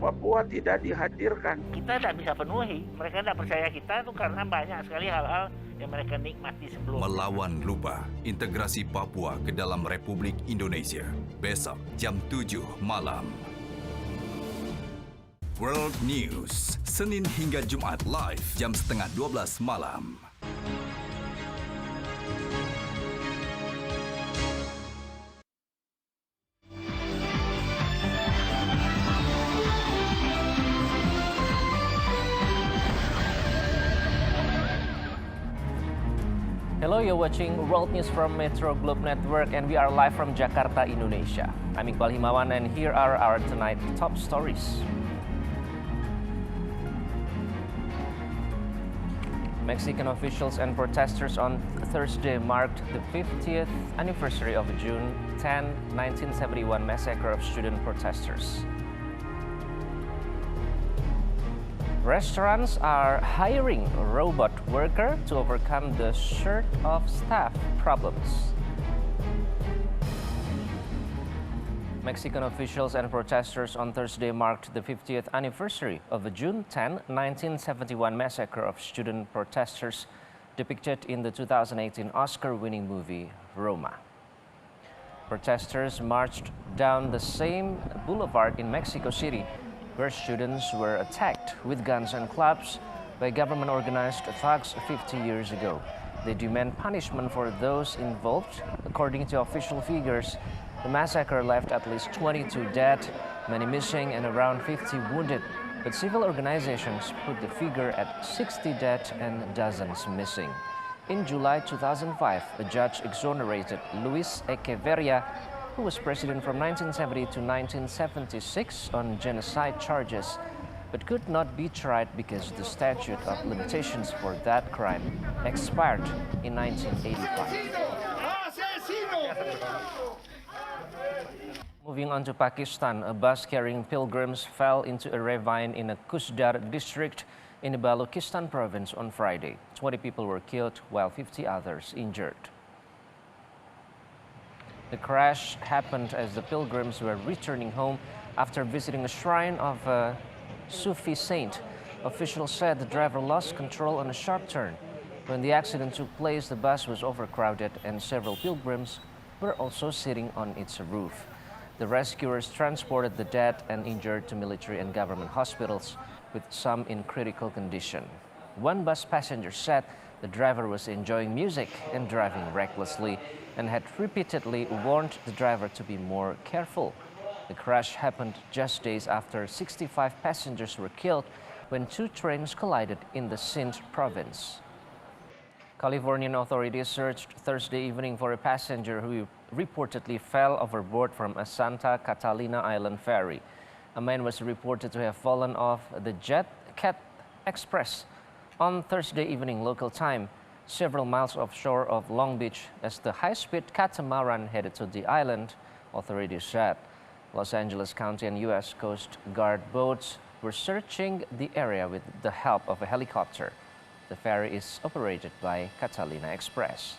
Papua tidak dihadirkan. Kita tidak bisa penuhi, mereka tidak percaya kita itu karena banyak sekali hal-hal yang mereka nikmati sebelumnya. Melawan lupa, integrasi Papua ke dalam Republik Indonesia. Besok jam 7 malam. World News, Senin hingga Jumat live jam setengah 12 malam. Hello, you're watching World News from Metro Globe Network and we are live from Jakarta, Indonesia. I'm Iqbal Himawan and here are our tonight top stories. Mexican officials and protesters on Thursday marked the 50th anniversary of the June 10, 1971 massacre of student protesters. Restaurants are hiring a robot worker to overcome the short of staff problems. Mexican officials and protesters on Thursday marked the 50th anniversary of the June 10, 1971 massacre of student protesters depicted in the 2018 Oscar-winning movie Roma. Protesters marched down the same boulevard in Mexico City where students were attacked with guns and clubs by government-organized thugs 50 years ago. They demand punishment for those involved. According to official figures, the massacre left at least 22 dead, many missing, and around 50 wounded. But civil organizations put the figure at 60 dead and dozens missing. In July 2005, a judge exonerated Luis Echeverria, who was president from 1970 to 1976 on genocide charges, but could not be tried because the statute of limitations for that crime expired in 1985. Moving on to Pakistan, a bus carrying pilgrims fell into a ravine in a Kusdar district in the Balochistan province on Friday. 20 people were killed while 50 others injured. The crash happened as the pilgrims were returning home after visiting a shrine of a Sufi saint. Officials said the driver lost control on a sharp turn. When the accident took place, the bus was overcrowded and several pilgrims were also sitting on its roof. The rescuers transported the dead and injured to military and government hospitals, with some in critical condition. One bus passenger said the driver was enjoying music and driving recklessly and had repeatedly warned the driver to be more careful. The crash happened just days after 65 passengers were killed when two trains collided in the Sindh province. Californian authorities searched Thursday evening for a passenger who reportedly fell overboard from a Santa Catalina Island ferry. A man was reported to have fallen off the Jet Cat Express on Thursday evening local time, several miles offshore of Long Beach as the high-speed catamaran headed to the island, authorities said. Los Angeles County and U.S. Coast Guard boats were searching the area with the help of a helicopter. The ferry is operated by Catalina Express.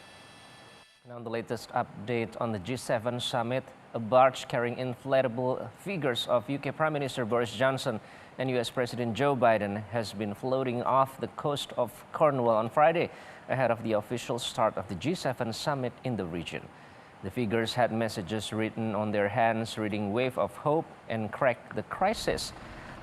Now the latest update on the G7 summit. A barge carrying inflatable figures of UK Prime Minister Boris Johnson and US President Joe Biden has been floating off the coast of Cornwall on Friday ahead of the official start of the G7 summit in the region. The figures had messages written on their hands reading Wave of Hope and Crack the Crisis.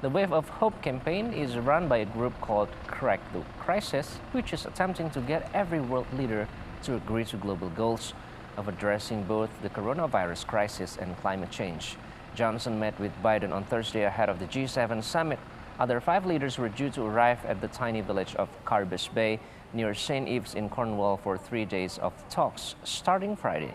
The Wave of Hope campaign is run by a group called Crack the Crisis, which is attempting to get every world leader to agree to global goals of addressing both the coronavirus crisis and climate change. Johnson met with Biden on Thursday ahead of the G7 summit. Other 5 leaders were due to arrive at the tiny village of Carbis Bay near St. Ives in Cornwall for 3 days of talks starting Friday.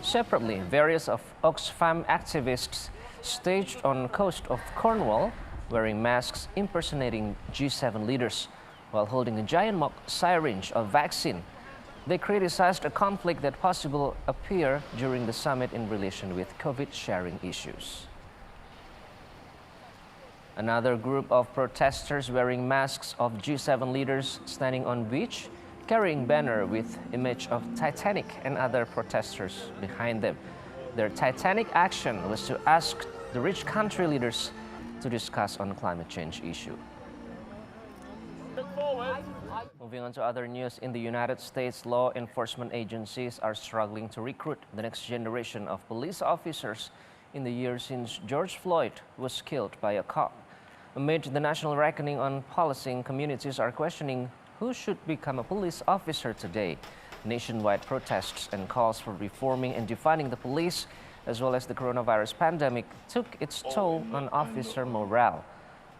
Separately, various of Oxfam activists staged on coast of Cornwall wearing masks impersonating G7 leaders while holding a giant mock syringe of vaccine. They criticized a conflict that possibly appear during the summit in relation with COVID sharing issues. Another group of protesters wearing masks of G7 leaders standing on beach, carrying banner with image of Titanic and other protesters behind them. Their Titanic action was to ask the rich country leaders to discuss on climate change issue. Moving on to other news, in the United States, law enforcement agencies are struggling to recruit the next generation of police officers in the years since George Floyd was killed by a cop. Amid the national reckoning on policing, communities are questioning who should become a police officer today. Nationwide protests and calls for reforming and defining the police, as well as the coronavirus pandemic, took its toll on officer morale.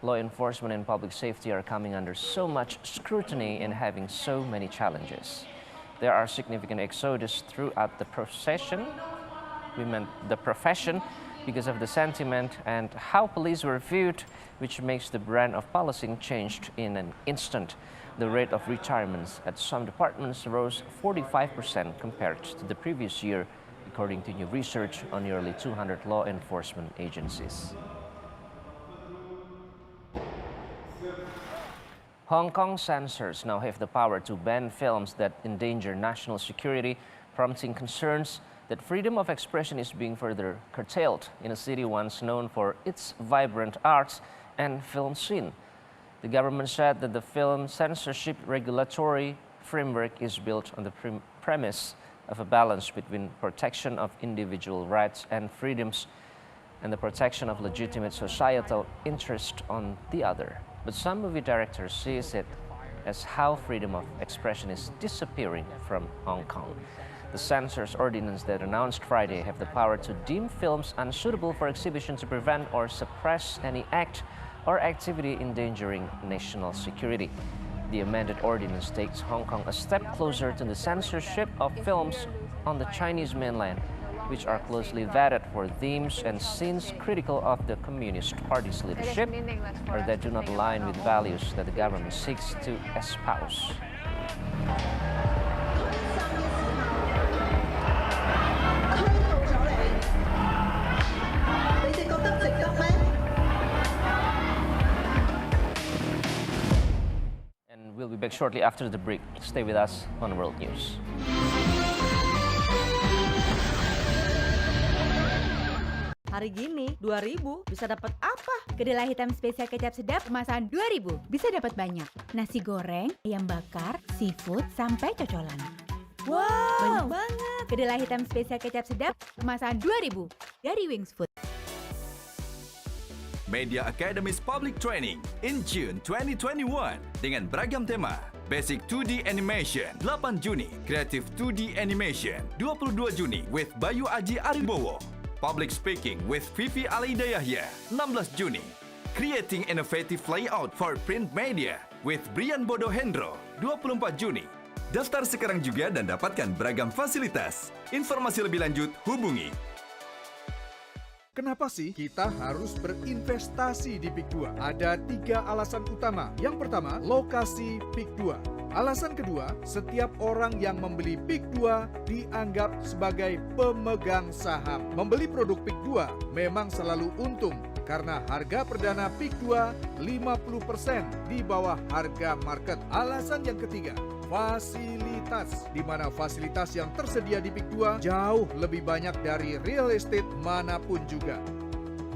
Law enforcement and public safety are coming under so much scrutiny and having so many challenges. There are significant exodus throughout the profession because of the sentiment and how police were viewed, which makes the brand of policing changed in an instant. The rate of retirements at some departments rose 45% compared to the previous year, according to new research on nearly 200 law enforcement agencies. Hong Kong censors now have the power to ban films that endanger national security, prompting concerns that freedom of expression is being further curtailed in a city once known for its vibrant arts and film scene. The government said that the film censorship regulatory framework is built on the premise of a balance between protection of individual rights and freedoms and the protection of legitimate societal interest on the other. But some movie directors see it as how freedom of expression is disappearing from Hong Kong. The censors ordinance that announced Friday have the power to deem films unsuitable for exhibition to prevent or suppress any act or activity endangering national security. The amended ordinance takes Hong Kong a step closer to the censorship of films on the Chinese mainland, which are closely vetted for themes and scenes critical of the Communist Party's leadership or that do not align with values that the government seeks to espouse. And we'll be back shortly after the break. Stay with us on World News. Hari gini 2.000 bisa dapat apa? Kedelai hitam spesial kecap sedap kemasan 2.000 bisa dapat banyak. Nasi goreng, ayam bakar, seafood sampai cocolan. Wow, banyak banget. Kedelai hitam spesial kecap sedap kemasan 2.000 dari Wings Food. Media Academy's Public Training in June 2021 dengan beragam tema. Basic 2D Animation 8 Juni, Creative 2D Animation 22 Juni with Bayu Aji Aribowo. Public Speaking with Vivi Alaida Yahya, 16 Juni. Creating Innovative Layout for Print Media with Brian Bodo Hendro, 24 Juni. Daftar sekarang juga dan dapatkan beragam fasilitas. Informasi lebih lanjut hubungi. Kenapa sih kita harus berinvestasi di PIK 2? Ada 3 alasan utama. Yang pertama, lokasi PIK 2. Alasan kedua, setiap orang yang membeli PIK 2 dianggap sebagai pemegang saham. Membeli produk PIK 2 memang selalu untung karena harga perdana PIK 2 50% di bawah harga market. Alasan yang ketiga, fasilitas, di mana fasilitas yang tersedia di PIK 2 jauh lebih banyak dari real estate manapun juga.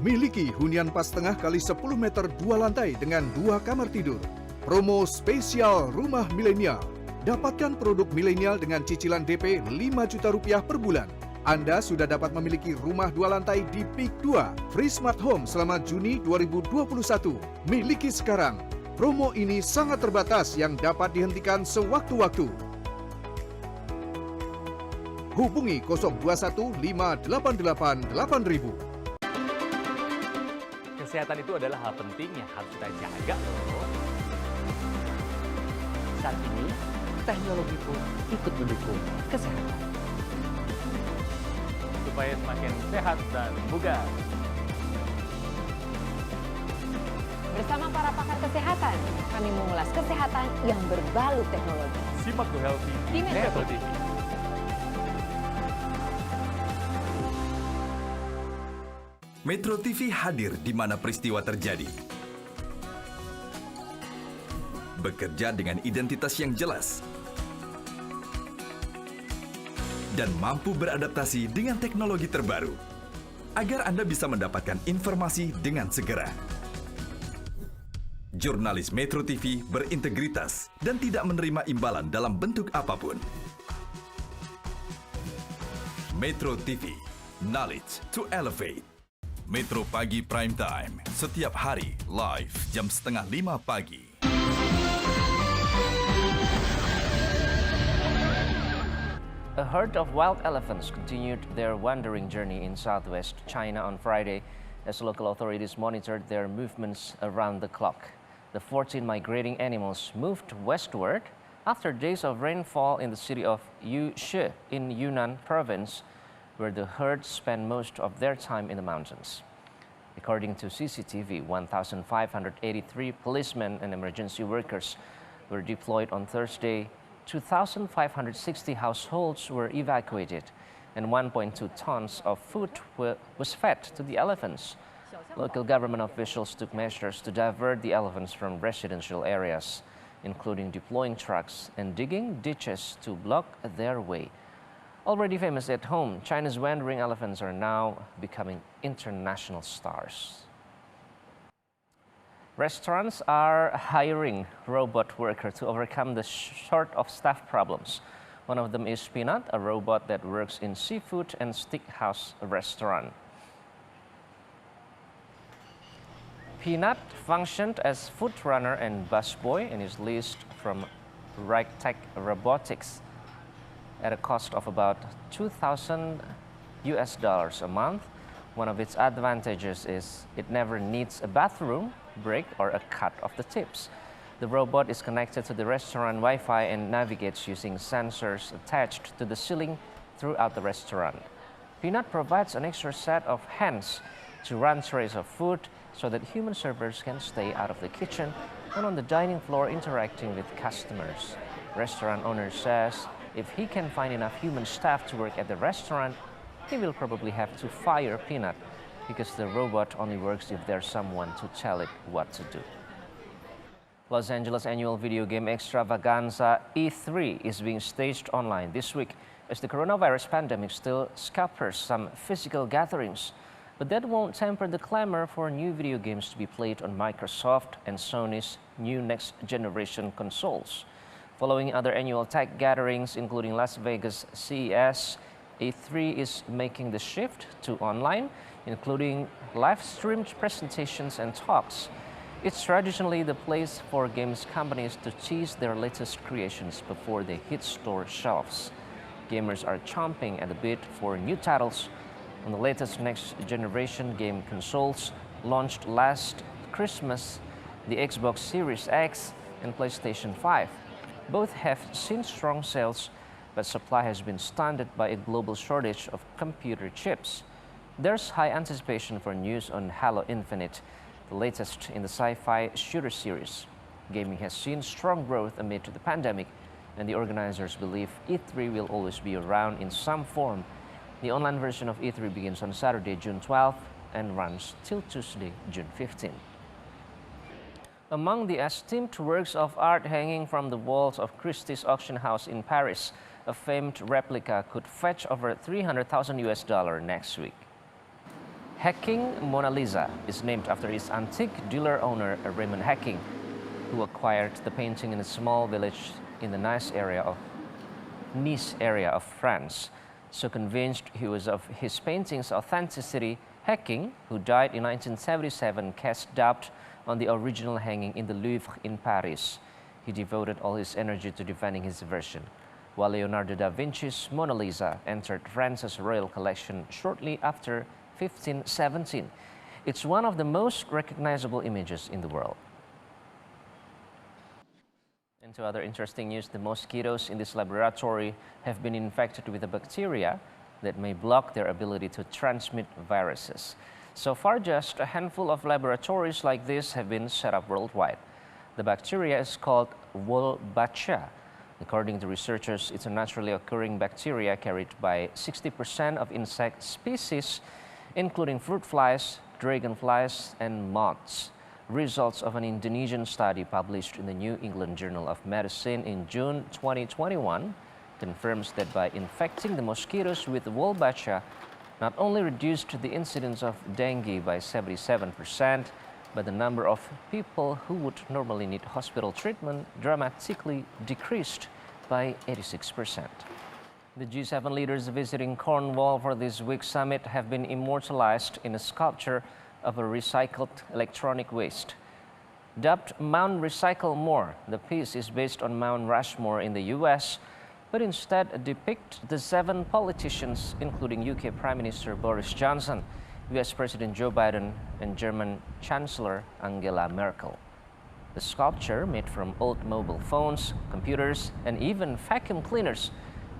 Miliki hunian pas tengah kali 10 meter 2 lantai dengan 2 kamar tidur. Promo spesial rumah milenial. Dapatkan produk milenial dengan cicilan DP 5 juta rupiah per bulan. Anda sudah dapat memiliki rumah 2 lantai di PIK 2. Free Smart Home selama Juni 2021. Miliki sekarang. Promo ini sangat terbatas yang dapat dihentikan sewaktu-waktu. Hubungi 021 588 8000. Kesehatan itu adalah hal penting yang harus kita jaga loh. Saat ini, teknologi pun ikut mendukung kesehatan. Supaya semakin sehat dan bugar. Bersama para pakar kesehatan, kami mengulas kesehatan yang berbalut teknologi. Simak Go Healthy di Metro TV. Metro TV hadir di mana peristiwa terjadi. Bekerja dengan identitas yang jelas dan mampu beradaptasi dengan teknologi terbaru. agar Anda bisa mendapatkan informasi dengan segera. Jurnalis Metro TV berintegritas dan tidak menerima imbalan dalam bentuk apapun. Metro TV, knowledge to elevate. Metro Pagi Prime Time, setiap hari live jam 4:30 pagi. A herd of wild elephants continued their wandering journey in southwest China on Friday as local authorities monitored their movements around the clock. The 14 migrating animals moved westward after days of rainfall in the city of Yushe in Yunnan province, where the herd spent most of their time in the mountains. According to CCTV, 1,583 policemen and emergency workers were deployed on Thursday. 2,560 households were evacuated and 1.2 tons of food was fed to the elephants. Local government officials took measures to divert the elephants from residential areas, including deploying trucks and digging ditches to block their way. Already famous at home, China's wandering elephants are now becoming international stars. Restaurants are hiring robot workers to overcome the short of staff problems. One of them is Peanut, a robot that works in seafood and steakhouse restaurant. Peanut functioned as food runner and busboy and is leased from Tech Robotics at a cost of about $2,000 a month. One of its advantages is it never needs a bathroom break or a cut of the tips. The robot is connected to the restaurant Wi-Fi and navigates using sensors attached to the ceiling throughout the restaurant. Peanut provides an extra set of hands to run trays of food so that human servers can stay out of the kitchen and on the dining floor interacting with customers. Restaurant owner says if he can find enough human staff to work at the restaurant, he will probably have to fire Peanut because the robot only works if there's someone to tell it what to do. Los Angeles annual video game extravaganza E3 is being staged online this week as the coronavirus pandemic still scampers some physical gatherings. But that won't temper the clamor for new video games to be played on Microsoft and Sony's new next-generation consoles. Following other annual tech gatherings, including Las Vegas CES, E3 is making the shift to online, including live-streamed presentations and talks. It's traditionally the place for games companies to tease their latest creations before they hit store shelves. Gamers are chomping at the bit for new titles on the latest next-generation game consoles launched last Christmas, the Xbox Series X and PlayStation 5. Both have seen strong sales, but supply has been stunted by a global shortage of computer chips. There's high anticipation for news on Halo Infinite, the latest in the sci-fi shooter series. Gaming has seen strong growth amid the pandemic, and the organizers believe E3 will always be around in some form. The online version of E3 begins on Saturday, June 12th, and runs till Tuesday, June 15th. Among the esteemed works of art hanging from the walls of Christie's auction house in Paris, a famed replica could fetch over $300,000 next week. Hacking Mona Lisa is named after its antique dealer owner, Raymond Hacking, who acquired the painting in a small village in the Nice area of France. So convinced he was of his painting's authenticity, Hacking, who died in 1977, cast doubt on the original hanging in the Louvre in Paris. He devoted all his energy to defending his version, while Leonardo da Vinci's Mona Lisa entered France's royal collection shortly after 1517. It's one of the most recognizable images in the world. And to other interesting news, the mosquitoes in this laboratory have been infected with a bacteria that may block their ability to transmit viruses. So far, just a handful of laboratories like this have been set up worldwide. The bacteria is called Wolbachia. According to researchers, it's a naturally occurring bacteria carried by 60% of insect species, including fruit flies, dragonflies, and moths. Results of an Indonesian study published in the New England Journal of Medicine in June 2021 confirms that by infecting the mosquitoes with Wolbachia, not only reduced the incidence of dengue by 77%, but the number of people who would normally need hospital treatment dramatically decreased by 86%. The G7 leaders visiting Cornwall for this week's summit have been immortalized in a sculpture of a recycled electronic waste. Dubbed Mount Recycle More, the piece is based on Mount Rushmore in the US, but instead depicts the 7 politicians, including UK Prime Minister Boris Johnson, US President Joe Biden, and German Chancellor Angela Merkel. The sculpture, made from old mobile phones, computers, and even vacuum cleaners,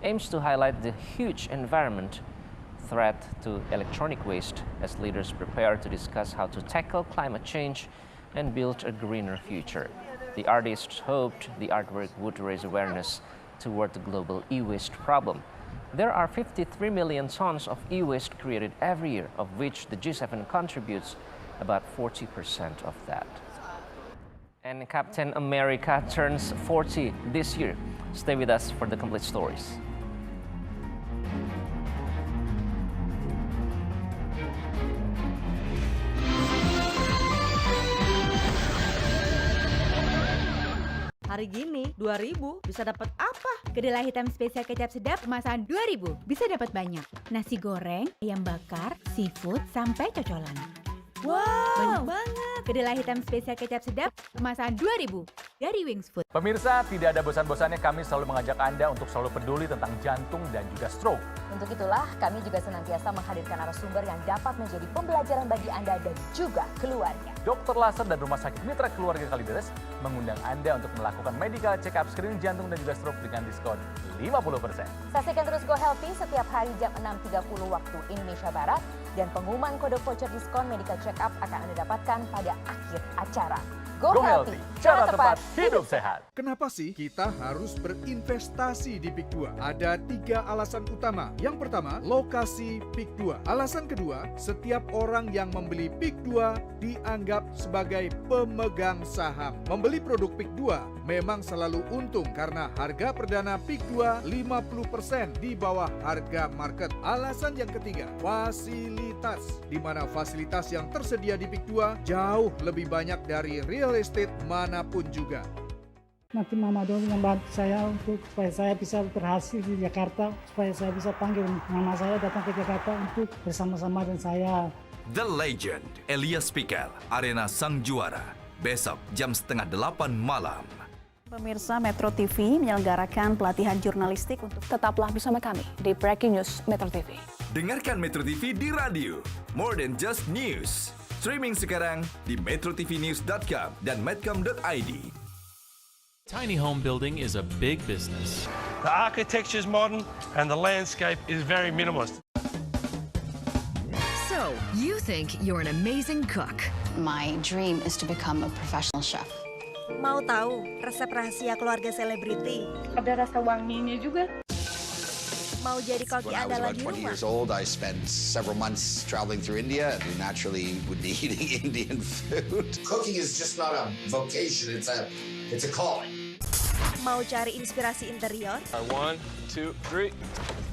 aims to highlight the huge environment threat to electronic waste as leaders prepare to discuss how to tackle climate change and build a greener future. The artists hoped the artwork would raise awareness toward the global e-waste problem. There are 53 million tons of e-waste created every year, of which the G7 contributes about 40% of that. And Captain America turns 40 this year. Stay with us for the complete stories. Hari gini 2.000 bisa dapat apa? Kedelai hitam spesial kecap sedap kemasan 2.000 bisa dapat banyak. Nasi goreng, ayam bakar, seafood sampai cocolan. Wow, banyak banget. Kedelai hitam spesial kecap sedap kemasan 2.000 dari Wings Food. Pemirsa, tidak ada bosan-bosannya kami selalu mengajak Anda untuk selalu peduli tentang jantung dan juga stroke. Untuk itulah, kami juga senantiasa menghadirkan narasumber yang dapat menjadi pembelajaran bagi Anda dan juga keluarga. Dokter laser dan Rumah Sakit Mitra Keluarga Kalideres mengundang Anda untuk melakukan medical check-up screening jantung dan juga stroke dengan diskon 50%. Saksikan terus Go Healthy setiap hari jam 6.30 waktu Indonesia Barat, dan pengumuman kode voucher diskon medical check-up akan Anda dapatkan pada akhir acara. Go Healthy, cara tepat hidup sehat. Kenapa sih kita harus berinvestasi di PIK 2? Ada 3 alasan utama. Yang pertama, lokasi PIK 2. Alasan kedua, setiap orang yang membeli PIK 2 dianggap sebagai pemegang saham. Membeli produk PIK 2 memang selalu untung karena harga perdana PIK 2 50% di bawah harga market. Alasan yang ketiga, fasilitas. Di mana fasilitas yang tersedia di PIK 2 jauh lebih banyak dari real estate manapun juga. Nanti Mama Doni membantu saya untuk supaya saya bisa berhasil di Jakarta, supaya saya bisa panggil mama saya datang ke Jakarta untuk bersama-sama dengan saya. The Legend, Elias Pikal, Arena Sang Juara, besok jam 7:30 malam. Pemirsa, Metro TV menyelenggarakan pelatihan jurnalistik untuk tetaplah bersama kami di Breaking News Metro TV. Dengarkan Metro TV di radio, more than just news. Streaming sekarang di metrotvnews.com dan medcom.id. Tiny home building is a big business. The architecture is modern and the landscape is very minimalist. So, you think you're an amazing cook. My dream is to become a professional chef. Mau tahu resep rahasia keluarga selebriti? Ada rasa wanginya juga. Mau jadi koki andalan di rumah? When I was about 20 years old, I spent several months traveling through India and naturally would be eating Indian food. Cooking is just not a vocation, it's a calling. Mau cari inspirasi interior? 1, 2, 3.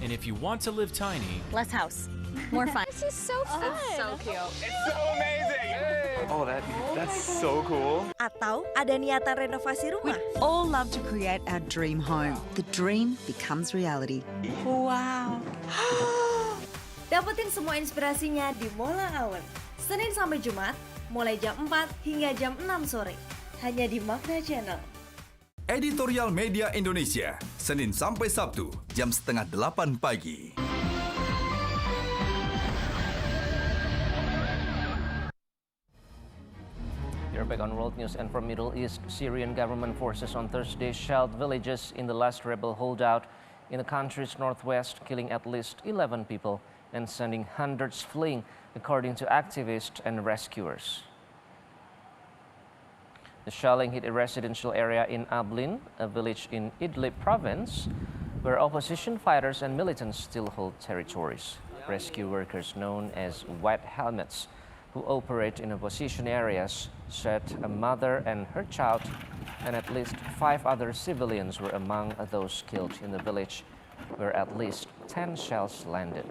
And if you want to live tiny, less house, more fun. This is so fun. It's so cute. It's so amazing. Oh, that's so cool. Atau ada niatan renovasi rumah? We all love to create our dream home. The dream becomes reality. Wow. Dapetin semua inspirasinya di Mola Hour. Senin sampai Jumat, mulai jam 4 hingga jam 6 sore. Hanya di Magna Channel. Editorial Media Indonesia, Senin sampai Sabtu, jam 7:30 pagi. You're back on World News, and from Middle East, Syrian government forces on Thursday shelled villages in the last rebel holdout in the country's northwest, killing at least 11 people and sending hundreds fleeing, according to activists and rescuers. The shelling hit a residential area in Ablin, a village in Idlib province, where opposition fighters and militants still hold territories. Rescue workers known as White Helmets, who operate in opposition areas, said a mother and her child and at least 5 other civilians were among those killed in the village, where at least 10 shells landed.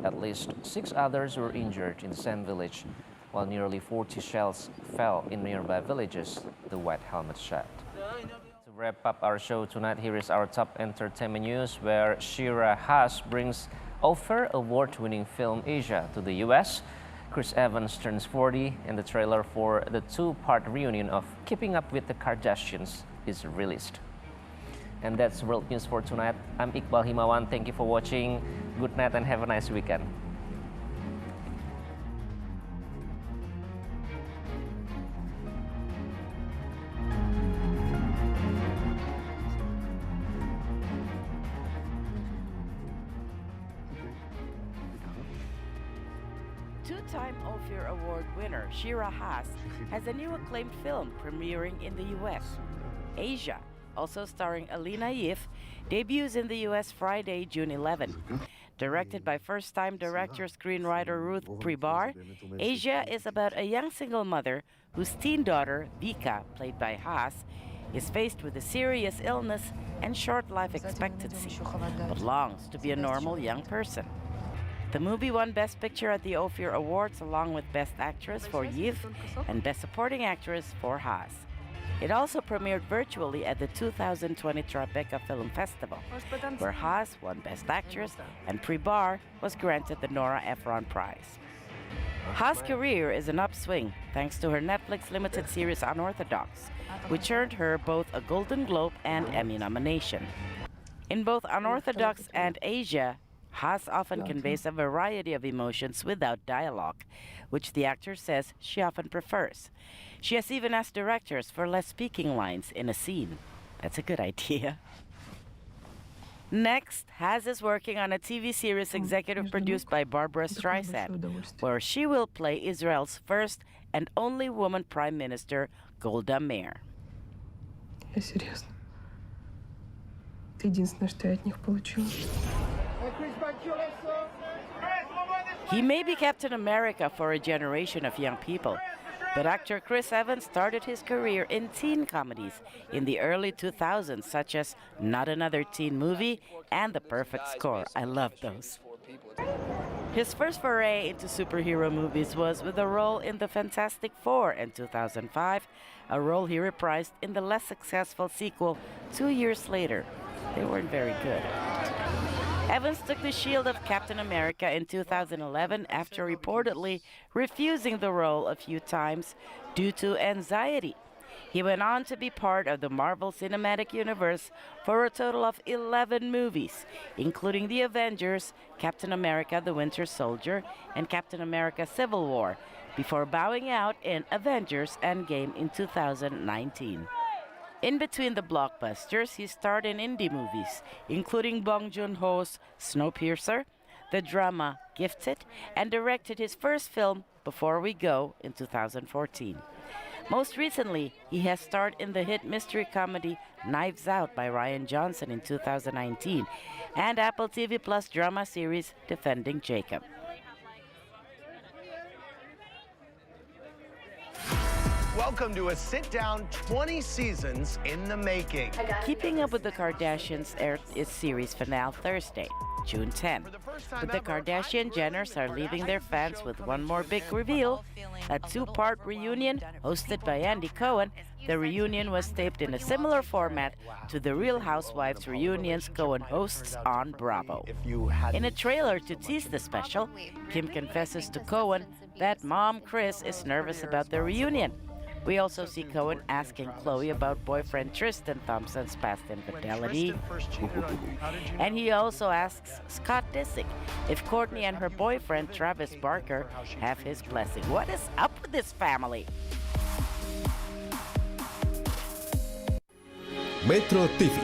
At least 6 others were injured in the same village, while nearly 40 shells fell in nearby villages, the White Helmet said. To wrap up our show tonight, here is our top entertainment news, where Shira Haas brings Ophir Award-winning film Asia to the US. Chris Evans turns 40, and the trailer for the 2-part reunion of Keeping Up with the Kardashians is released. And that's world news for tonight. I'm Iqbal Himawan. Thank you for watching. Good night and have a nice weekend. Two-time Ophir Award winner Shira Haas has a new acclaimed film premiering in the U.S. Asia, also starring Alina Yif, debuts in the U.S. Friday, June 11. Directed by first-time director-screenwriter Ruth Pribar, Asia is about a young single mother whose teen daughter, Vika, played by Haas, is faced with a serious illness and short life expectancy, but longs to be a normal young person. The movie won Best Picture at the Ophir Awards, along with Best Actress for Yif and Best Supporting Actress for Haas. It also premiered virtually at the 2020 Tribeca Film Festival, where Haas won Best Actress and Pribar was granted the Nora Ephron Prize. Haas' career is an upswing thanks to her Netflix limited series Unorthodox, which earned her both a Golden Globe and Emmy nomination. In both Unorthodox and Asia, Haas often conveys a variety of emotions without dialogue, which the actor says she often prefers. She has even asked directors for less speaking lines in a scene. That's a good idea. Next, Haas is working on a TV series executive produced by Barbara Streisand, where she will play Israel's first and only woman Prime Minister, Golda Meir. Я серьезно. Это единственное, что я от них получила. He may be Captain America for a generation of young people, but actor Chris Evans started his career in teen comedies in the early 2000s, such as Not Another Teen Movie and The Perfect Score. I love those. His first foray into superhero movies was with a role in The Fantastic Four in 2005, a role he reprised in the less successful sequel 2 years later. They weren't very good. Evans took the shield of Captain America in 2011 after reportedly refusing the role a few times due to anxiety. He went on to be part of the Marvel Cinematic Universe for a total of 11 movies, including The Avengers, Captain America the Winter Soldier, and Captain America Civil War, before bowing out in Avengers Endgame in 2019. In between the blockbusters, he starred in indie movies, including Bong Joon-ho's Snowpiercer, the drama Gifted, and directed his first film, Before We Go, in 2014. Most recently, he has starred in the hit mystery comedy Knives Out by Ryan Johnson in 2019, and Apple TV Plus drama series Defending Jacob. Welcome to a sit-down 20 seasons in the making. Keeping Up with the Kardashians aired its series finale Thursday, June 10. But the Kardashian-Jenners are leaving their fans with one more big reveal, a 2-part reunion hosted by Andy Cohen. The reunion was taped in a similar format to the Real Housewives reunions Cohen hosts on Bravo. In a trailer to tease the special, Kim confesses to Cohen that mom Kris is nervous about the reunion. We also see Cohen asking Khloe about boyfriend Tristan Thompson's past infidelity. And he also asks Scott Disick if Kourtney and her boyfriend Travis Barker have his blessing. What is up with this family? Metro TV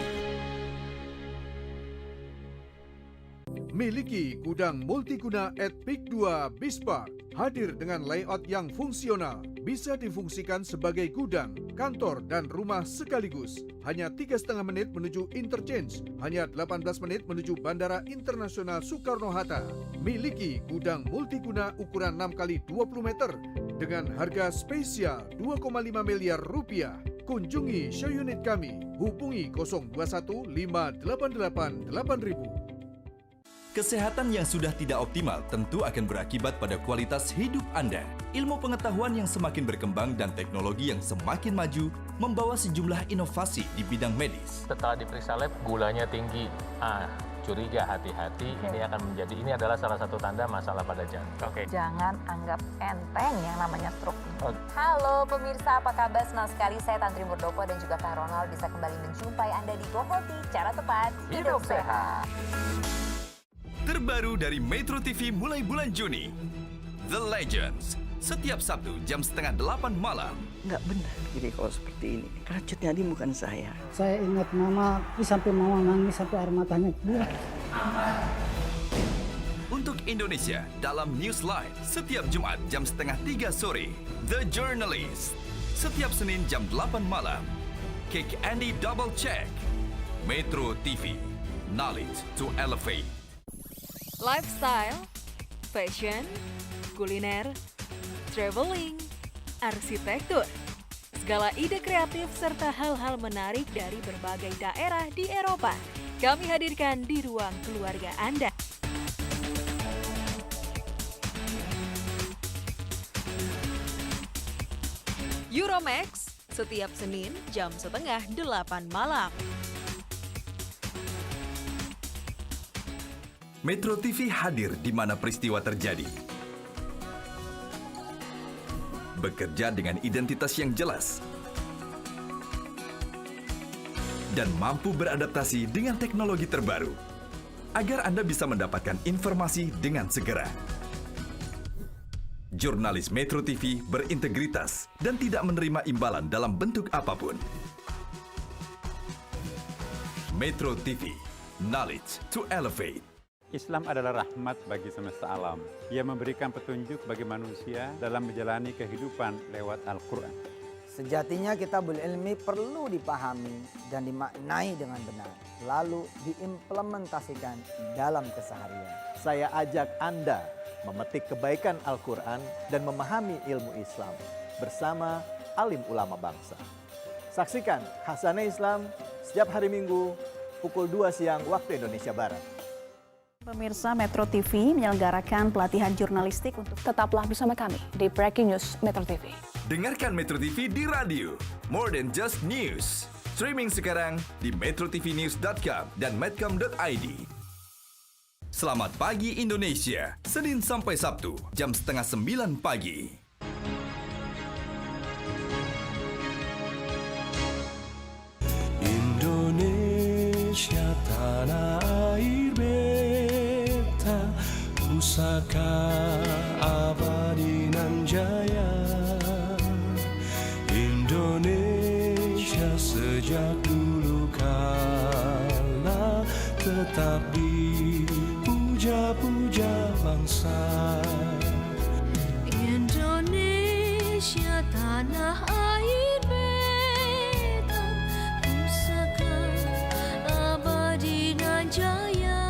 miliki gudang multiguna at Peak 2 Bispark. Hadir dengan layout yang fungsional, bisa difungsikan sebagai gudang, kantor, dan rumah sekaligus. Hanya 3,5 menit menuju interchange, hanya 18 menit menuju Bandara Internasional Soekarno-Hatta. Miliki gudang multiguna ukuran 6x20 meter dengan harga spesial 2,5 miliar rupiah. Kunjungi show unit kami, hubungi 021 588 8000. Kesehatan yang sudah tidak optimal tentu akan berakibat pada kualitas hidup Anda. Ilmu pengetahuan yang semakin berkembang dan teknologi yang semakin maju membawa sejumlah inovasi di bidang medis. Setelah diperiksa lab, gulanya tinggi. Curiga, hati-hati. Ini adalah salah satu tanda masalah pada jantung. Jangan anggap enteng yang namanya stroke. Halo pemirsa, apa kabar? Senang sekali saya Tantri Murdoko dan juga Kak Ronald bisa kembali menjumpai Anda di Go Healthy, cara tepat hidup sehat. Terbaru dari Metro TV mulai bulan Juni, The Legends, setiap Sabtu jam 7:30 malam. Nggak benar jadi kalau seperti ini. Racunnya ini bukan saya. Saya ingat mama, sampai mama nangis sampai air matanya keluar. Untuk Indonesia dalam Newsline, setiap Jumat jam 2:30 sore. The Journalist, setiap Senin jam 8 malam. Kick Andy Double Check. Metro TV, knowledge to elevate. Lifestyle, fashion, kuliner, traveling, arsitektur, segala ide kreatif serta hal-hal menarik dari berbagai daerah di Eropa kami hadirkan di ruang keluarga Anda. Euromax, setiap Senin jam 7:30 malam. Metro TV hadir di mana peristiwa terjadi. Bekerja dengan identitas yang jelas. Dan mampu beradaptasi dengan teknologi terbaru. Agar Anda bisa mendapatkan informasi dengan segera. Jurnalis Metro TV berintegritas dan tidak menerima imbalan dalam bentuk apapun. Metro TV, knowledge to elevate. Islam adalah rahmat bagi semesta alam. Ia memberikan petunjuk bagi manusia dalam menjalani kehidupan lewat Al-Quran. Sejatinya kitabul ilmi perlu dipahami dan dimaknai dengan benar, lalu diimplementasikan dalam keseharian. Saya ajak Anda memetik kebaikan Al-Quran dan memahami ilmu Islam bersama alim ulama bangsa. Saksikan Hasanah Islam setiap hari Minggu pukul 2 siang waktu Indonesia Barat. Pemirsa, Metro TV menyelenggarakan pelatihan jurnalistik untuk tetaplah bersama kami di Breaking News Metro TV. Dengarkan Metro TV di radio, more than just news. Streaming sekarang di metrotvnews.com dan medcom.id. Selamat pagi Indonesia, Senin sampai Sabtu, jam 8:30 pagi. Indonesia tanah air beta, pusaka abadi nan jaya. Indonesia sejak dulu kala tetap dipuja-puja bangsa. Indonesia tanah air beta, pusaka abadi nan jaya.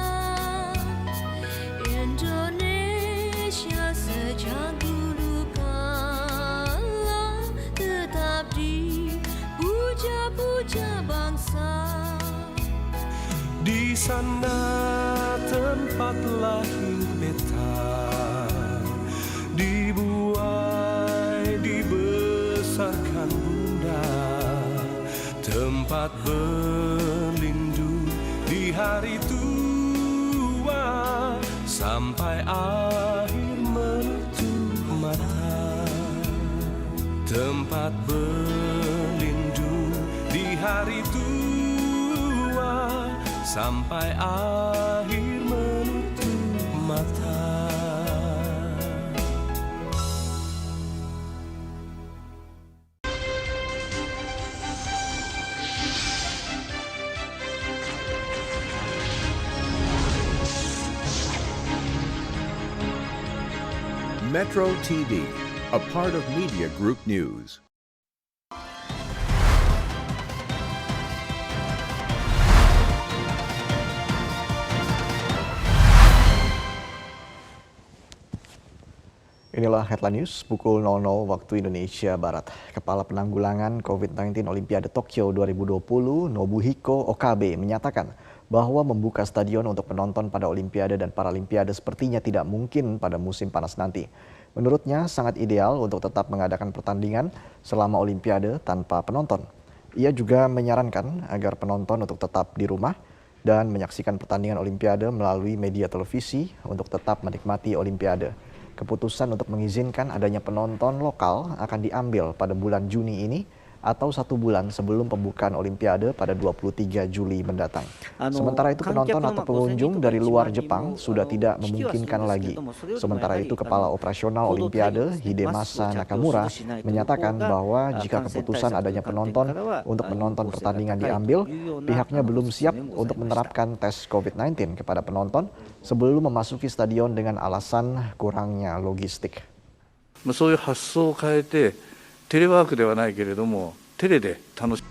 Indonesia sejak dulu kala tetap dipuja-puja bangsa. Di sana tempat lahir beta, dibuai dibesarkan bunda, tempat berlindung di hari tua sampai akhir menutup mata, tempat berlindung di hari tua sampai akhir menutup mata. Metro TV, a part of Media Group News. Inilah headline news pukul 00 waktu Indonesia Barat. Kepala Penanggulangan COVID-19 Olimpiade Tokyo 2020 Nobuhiko Okabe menyatakan bahwa membuka stadion untuk penonton pada Olimpiade dan Paralimpiade sepertinya tidak mungkin pada musim panas nanti. Menurutnya sangat ideal untuk tetap mengadakan pertandingan selama Olimpiade tanpa penonton. Ia juga menyarankan agar penonton untuk tetap di rumah dan menyaksikan pertandingan Olimpiade melalui media televisi untuk tetap menikmati Olimpiade. Keputusan untuk mengizinkan adanya penonton lokal akan diambil pada bulan Juni ini atau 1 bulan sebelum pembukaan Olimpiade pada 23 Juli mendatang. Sementara itu penonton atau pengunjung dari luar Jepang sudah tidak memungkinkan lagi. Sementara itu Kepala Operasional Olimpiade Hidemasa Nakamura menyatakan bahwa jika keputusan adanya penonton untuk menonton pertandingan diambil, pihaknya belum siap untuk menerapkan tes COVID-19 kepada penonton sebelum memasuki stadion dengan alasan kurangnya logistik. そういう発想を変えてテレワークではないけれどもテレで楽しむ。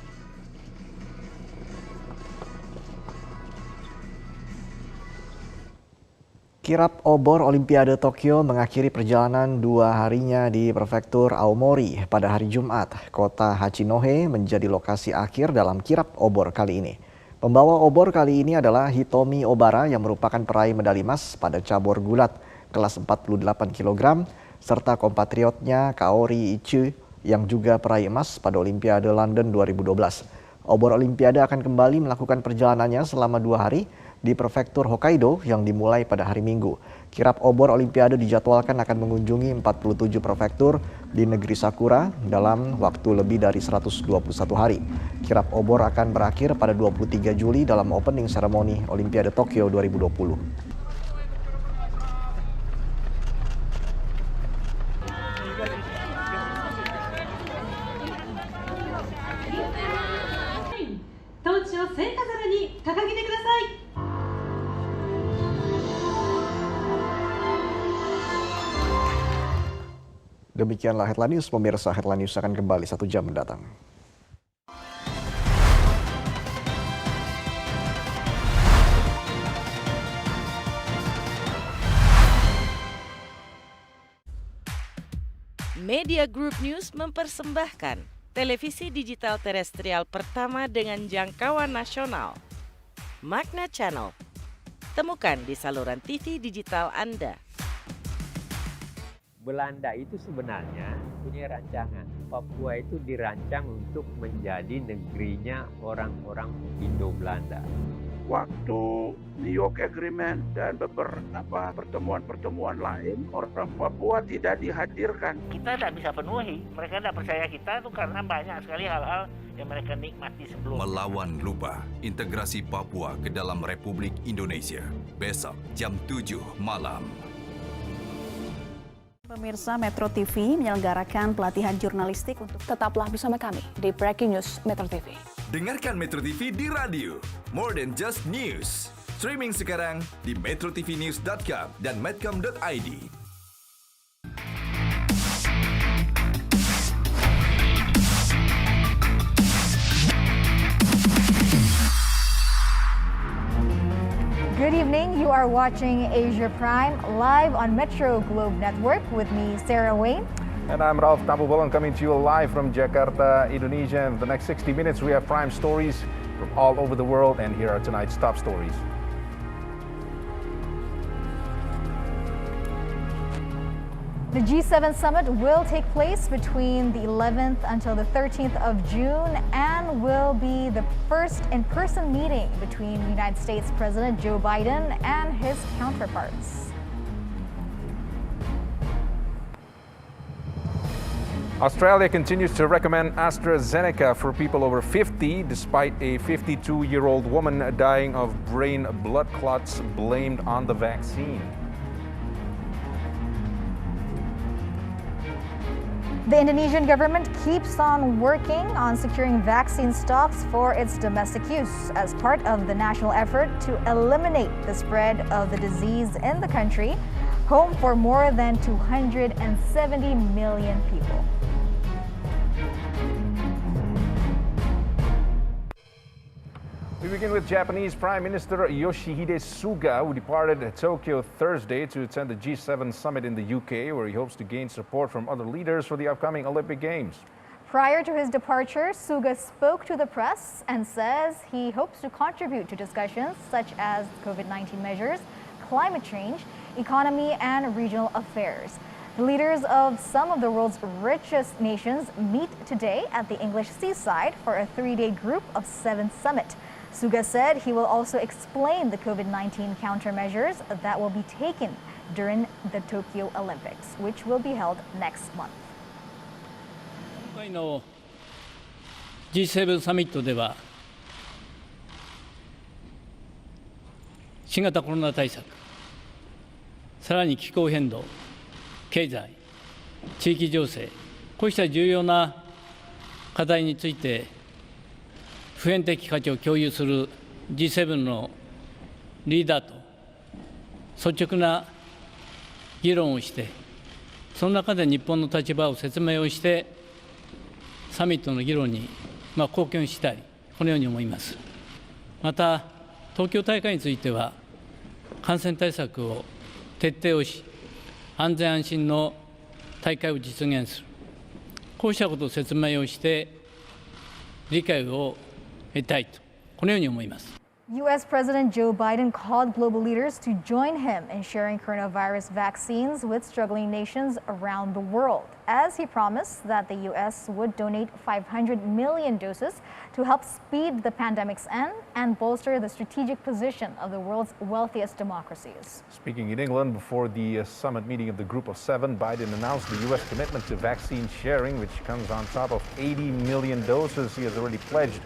Kirap obor Olimpiade Tokyo mengakhiri perjalanan 2 harinya di prefektur Aomori pada hari Jumat. Kota Hachinohe menjadi lokasi akhir dalam kirap obor kali ini. Pembawa obor kali ini adalah Hitomi Obara yang merupakan peraih medali emas pada cabur gulat kelas 48 kg serta kompatriotnya Kaori Ichi yang juga peraih emas pada Olimpiade London 2012. Obor Olimpiade akan kembali melakukan perjalanannya selama 2 hari di prefektur Hokkaido yang dimulai pada hari Minggu. Kirap obor Olimpiade dijadwalkan akan mengunjungi 47 prefektur di negeri Sakura dalam waktu lebih dari 121 hari. Kirap obor akan berakhir pada 23 Juli dalam opening ceremony Olimpiade Tokyo 2020. Demikianlah Headline News, pemirsa. Headline News akan kembali 1 jam mendatang. Media Group News mempersembahkan televisi digital terestrial pertama dengan jangkauan nasional. Magna Channel. Temukan di saluran TV digital Anda. Belanda itu sebenarnya punya rancangan. Papua itu dirancang untuk menjadi negerinya orang-orang Indo-Belanda. Waktu New York Agreement dan beberapa pertemuan-pertemuan lain, orang Papua tidak dihadirkan. Kita tidak bisa penuhi, mereka tidak percaya kita itu karena banyak sekali hal-hal yang mereka nikmati sebelumnya. Melawan lupa, integrasi Papua ke dalam Republik Indonesia. Besok jam 7 malam. Pemirsa, Metro TV menyelenggarakan pelatihan jurnalistik untuk tetaplah bersama kami di Breaking News Metro TV. Dengarkan Metro TV di radio. More than just news. Streaming sekarang di metrotvnews.com dan medcom.id. Good evening. You are watching Asia Prime live on Metro Globe Network with me, Sarah Wayne. And I'm Ralph Tambubolon coming to you live from Jakarta, Indonesia. In the next 60 minutes, we have prime stories from all over the world, and here are tonight's top stories. The G7 summit will take place between the 11th until the 13th of June and will be the first in-person meeting between United States President Joe Biden and his counterparts. Australia continues to recommend AstraZeneca for people over 50, despite a 52-year-old woman dying of brain blood clots blamed on the vaccine. The Indonesian government keeps on working on securing vaccine stocks for its domestic use as part of the national effort to eliminate the spread of the disease in the country, home for more than 270 million people. We begin with Japanese Prime Minister Yoshihide Suga, who departed Tokyo Thursday to attend the G7 summit in the UK, where he hopes to gain support from other leaders for the upcoming Olympic Games. Prior to his departure, Suga spoke to the press and says he hopes to contribute to discussions such as COVID-19 measures, climate change, economy, and regional affairs. The leaders of some of the world's richest nations meet today at the English seaside for a 3-day Group of 7 summit. Suga said he will also explain the COVID-19 countermeasures that will be taken during the Tokyo Olympics, which will be held next month. 今回の G7 サミットでは新型コロナ対策、さらに気候変動、経済、地域情勢、こうした重要な課題について普遍的価値を共有する G7 のリーダーと率直な議論をして、その中で日本の立場を説明をしてサミットの議論に貢献したい、このように思います。また東京大会については感染対策を徹底をし、安全安心の大会を実現する、こうしたことを説明をして理解を得たいと、このように思います。U.S. President Joe Biden called global leaders to join him in sharing coronavirus vaccines with struggling nations around the world, as he promised that the U.S. would donate 500 million doses to help speed the pandemic's end and bolster the strategic position of the world's wealthiest democracies. Speaking in England before the summit meeting of the Group of 7, Biden announced the U.S. commitment to vaccine sharing, which comes on top of 80 million doses he has already pledged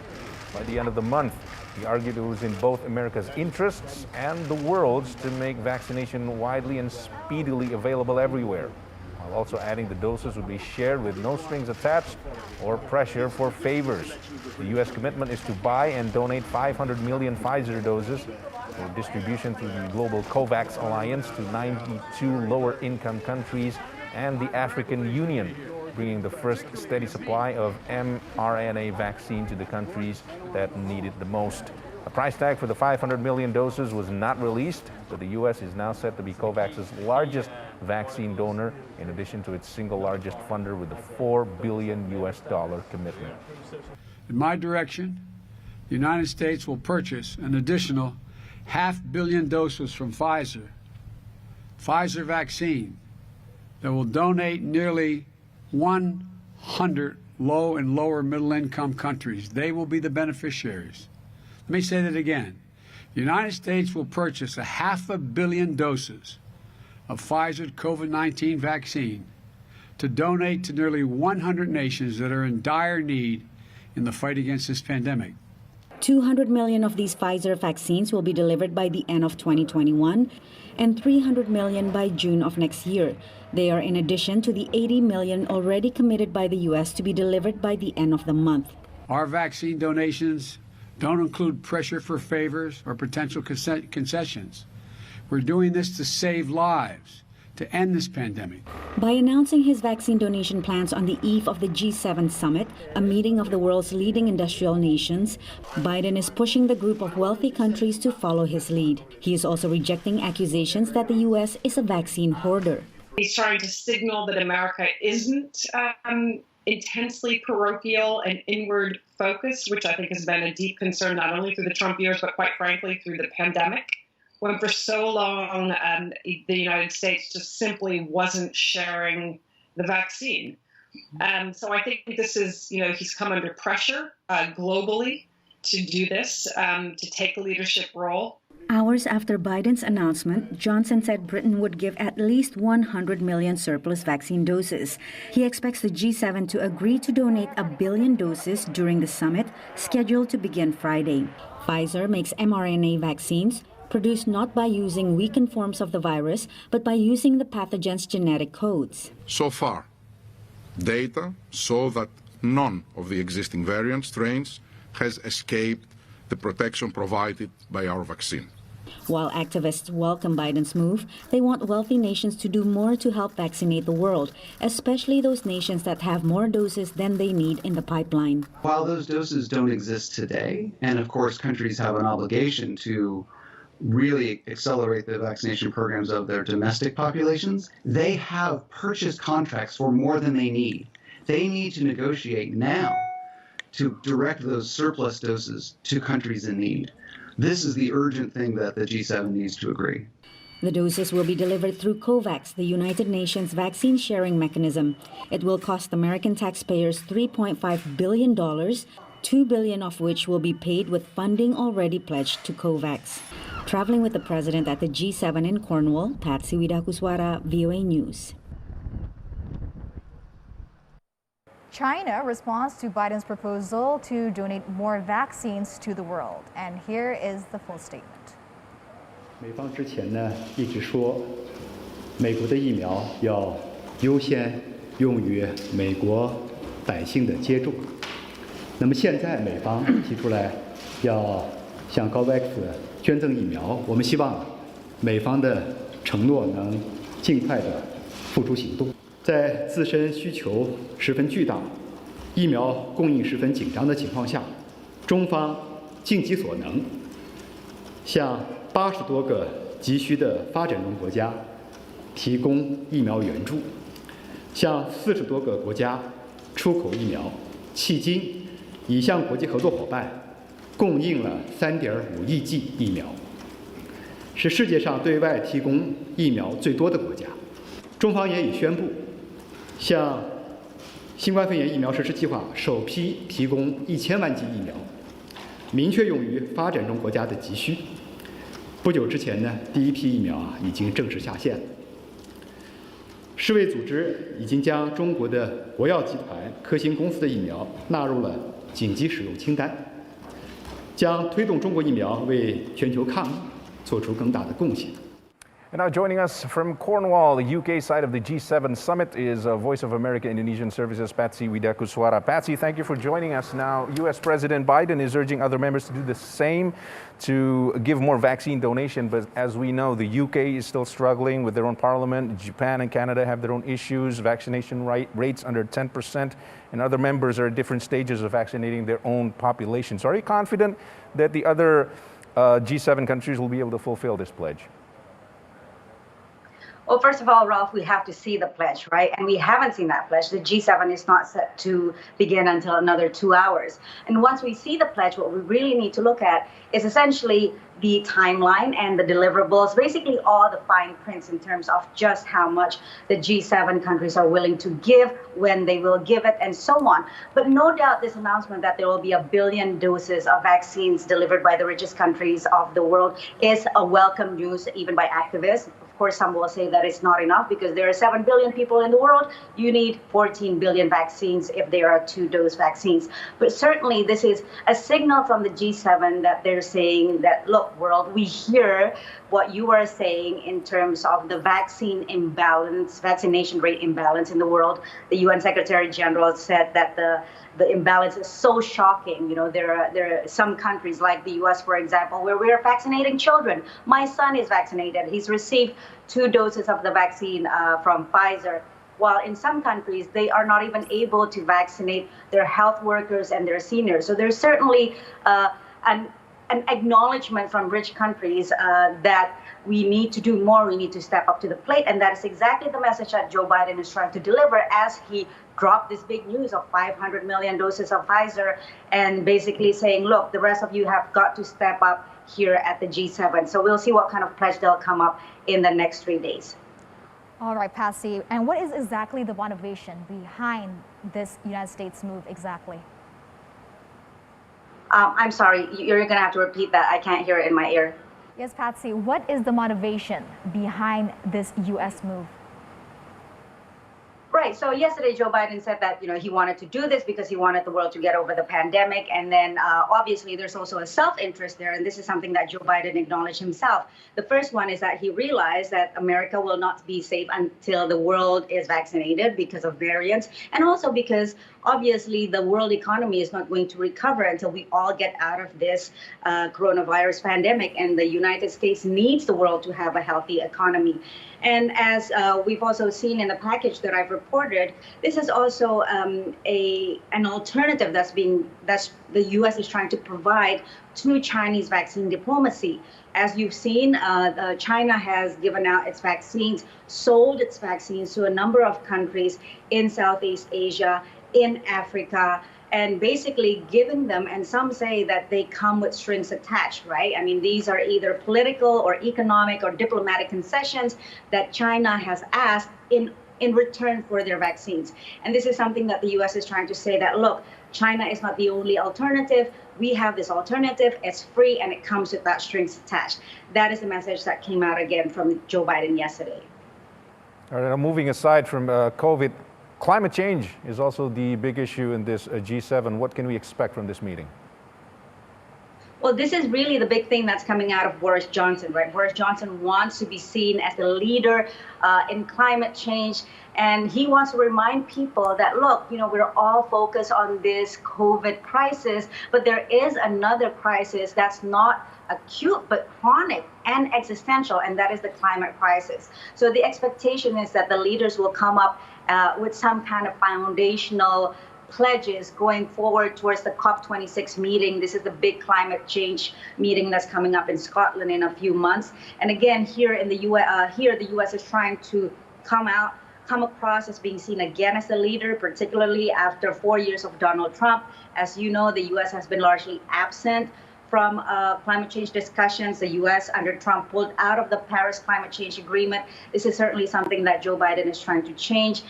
by the end of the month. He argued it was in both America's interests and the world's to make vaccination widely and speedily available everywhere, while also adding the doses would be shared with no strings attached or pressure for favors. The U.S. commitment is to buy and donate 500 million Pfizer doses for distribution through the global COVAX alliance to 92 lower-income countries and the African Union, bringing the first steady supply of mRNA vaccine to the countries that need it the most. A price tag for the 500 million doses was not released, but the U.S. is now set to be COVAX's largest vaccine donor, in addition to its single largest funder with a $4 billion commitment. In my direction, the United States will purchase an additional 500 million doses from Pfizer vaccine, that will donate nearly 100 low and lower middle income countries. They will be the beneficiaries. Let me say that again. The United States will purchase 500 million doses of Pfizer's COVID-19 vaccine to donate to nearly 100 nations that are in dire need in the fight against this pandemic. 200 million of these Pfizer vaccines will be delivered by the end of 2021 and 300 million by June of next year. They are in addition to the 80 million already committed by the U.S. to be delivered by the end of the month. Our vaccine donations don't include pressure for favors or potential concessions. We're doing this to save lives, to end this pandemic. By announcing his vaccine donation plans on the eve of the G7 summit, a meeting of the world's leading industrial nations, Biden is pushing the group of wealthy countries to follow his lead. He is also rejecting accusations that the U.S. is a vaccine hoarder. He's trying to signal that America isn't intensely parochial and inward focused, which I think has been a deep concern not only through the Trump years, but quite frankly through the pandemic, when for so long the United States just simply wasn't sharing the vaccine. So I think this is, he's come under pressure globally to do this, to take a leadership role. Hours after Biden's announcement, Johnson said Britain would give at least 100 million surplus vaccine doses. He expects the G7 to agree to donate 1 billion doses during the summit, scheduled to begin Friday. Pfizer makes mRNA vaccines, produced not by using weakened forms of the virus, but by using the pathogen's genetic codes. So far, data show that none of the existing variant strains has escaped the protection provided by our vaccine. While activists welcome Biden's move, they want wealthy nations to do more to help vaccinate the world, especially those nations that have more doses than they need in the pipeline. While those doses don't exist today, and of course countries have an obligation to really accelerate the vaccination programs of their domestic populations, they have purchased contracts for more than they need. They need to negotiate now to direct those surplus doses to countries in need. This is the urgent thing that the G7 needs to agree. The doses will be delivered through COVAX, the United Nations vaccine sharing mechanism. It will cost American taxpayers $3.5 billion, $2 billion of which will be paid with funding already pledged to COVAX. Traveling with the president at the G7 in Cornwall, Patsy Widakuswara, VOA News. China responds to Biden's proposal to donate more vaccines to the world. And here is the full statement. 美方之前呢一直说，美国的疫苗要优先用于美国百姓的接种。那么现在美方提出来要向COVAX捐赠疫苗，我们希望美方的承诺能尽快的付诸行动。在自身需求十分巨大、疫苗供应十分紧张的情况下，中方尽己所能，向80多个急需的发展中国家提供疫苗援助，向40多个国家出口疫苗，迄今已向国际合作伙伴供应了3.5亿剂疫苗，是世界上对外提供疫苗最多的国家。中方也已宣布，向新冠肺炎疫苗实施计划首批提供1000万剂疫苗，明确用于发展中国家的急需。不久之前呢，第一批疫苗已经正式下线了。世卫组织已经将中国的国药集团科兴公司的疫苗纳入了紧急使用清单，将推动中国疫苗为全球抗疫做出更大的贡献。 And now joining us from Cornwall, the UK side of the G7 summit, is Voice of America Indonesian Services Patsy Widakuswara. Patsy, thank you for joining us. Now, U.S. President Biden is urging other members to do the same, to give more vaccine donation. But as we know, the UK is still struggling with their own parliament. Japan and Canada have their own issues, vaccination rates under 10%, and other members are at different stages of vaccinating their own populations. Are you confident that the other G7 countries will be able to fulfill this pledge? Well, first of all, Ralph, we have to see the pledge, right? And we haven't seen that pledge. The G7 is not set to begin until another 2 hours. And once we see the pledge, what we really need to look at is essentially the timeline and the deliverables, basically all the fine prints in terms of just how much the G7 countries are willing to give, when they will give it, and so on. But no doubt this announcement that there will be 1 billion doses of vaccines delivered by the richest countries of the world is a welcome news, even by activists. Of course, some will say that it's not enough because there are 7 billion people in the world. You need 14 billion vaccines if there are 2-dose vaccines. But certainly this is a signal from the G7 that they're saying that, look, world, we hear what you are saying in terms of the vaccine imbalance, vaccination rate imbalance in the world. The UN Secretary General said that the imbalance is so shocking. You know, there are some countries like the US, for example, where we are vaccinating children. My son is vaccinated. He's received 2 doses of the vaccine from Pfizer. While in some countries, they are not even able to vaccinate their health workers and their seniors. So there's certainly an acknowledgement from rich countries that we need to do more, we need to step up to the plate. And that is exactly the message that Joe Biden is trying to deliver as he dropped this big news of 500 million doses of Pfizer and basically saying, look, the rest of you have got to step up here at the G7. So we'll see what kind of pledge they'll come up in the next 3 days. All right, Patsy. And what is exactly the motivation behind this United States move exactly? I'm sorry, you're going to have to repeat that. I can't hear it in my ear. Yes, Patsy, what is the motivation behind this U.S. move? Right. So yesterday, Joe Biden said that, you know, he wanted to do this because he wanted the world to get over the pandemic. And then obviously there's also a self-interest there. And this is something that Joe Biden acknowledged himself. The first one is that he realized that America will not be safe until the world is vaccinated because of variants. And also because obviously the world economy is not going to recover until we all get out of this coronavirus pandemic. And the United States needs the world to have a healthy economy. And as we've also seen in the package that I've reported, supported, this is also an alternative that the U.S. is trying to provide to Chinese vaccine diplomacy. As you've seen, China has given out its vaccines, sold its vaccines to a number of countries in Southeast Asia, in Africa, and basically giving them, and some say that they come with strings attached, right? I mean, these are either political or economic or diplomatic concessions that China has asked in return for their vaccines. And this is something that the U.S. is trying to say that, look, China is not the only alternative. We have this alternative, it's free, and it comes with that strings attached. That is the message that came out again from Joe Biden yesterday. All right, now moving aside from COVID, climate change is also the big issue in this G7. What can we expect from this meeting? Well, this is really the big thing that's coming out of Boris Johnson, right? Boris Johnson wants to be seen as the leader in climate change. And he wants to remind people that, look, you know, we're all focused on this COVID crisis, but there is another crisis that's not acute, but chronic and existential, and that is the climate crisis. So the expectation is that the leaders will come up with some kind of foundational pledges going forward towards the COP26 meeting. This is the big climate change meeting that's coming up in Scotland in a few months. And again, here in the US, the US is trying to come across as being seen again as the leader, particularly after 4 years of Donald Trump. As you know, the US has been largely absent from climate change discussions. The U.S. under Trump pulled out of the Paris Climate Change Agreement. This is certainly something that Joe Biden is trying to change.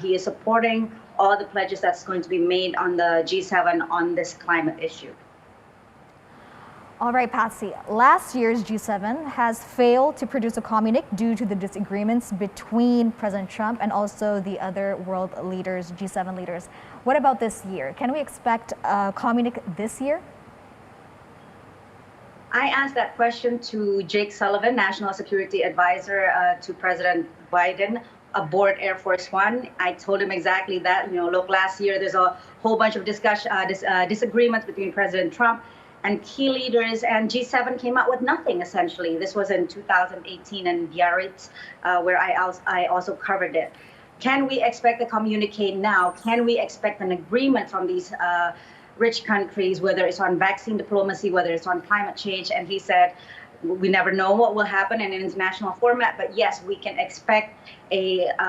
He is supporting all the pledges that's going to be made on the G7 on this climate issue. All right, Patsy. Last year's G7 has failed to produce a communique due to the disagreements between President Trump and also the other world leaders, G7 leaders. What about this year? Can we expect a communique this year? I asked that question to Jake Sullivan, National Security Advisor to President Biden, aboard Air Force One. I told him exactly that. You know, look, last year there's a whole bunch of disagreements between President Trump and key leaders, and G7 came out with nothing, essentially. This was in 2018 in Biarritz, where I also covered it. Can we expect a communique now? Can we expect an agreement from these rich countries, whether it's on vaccine diplomacy, whether it's on climate change? And he said, we never know what will happen in an international format, but yes, we can expect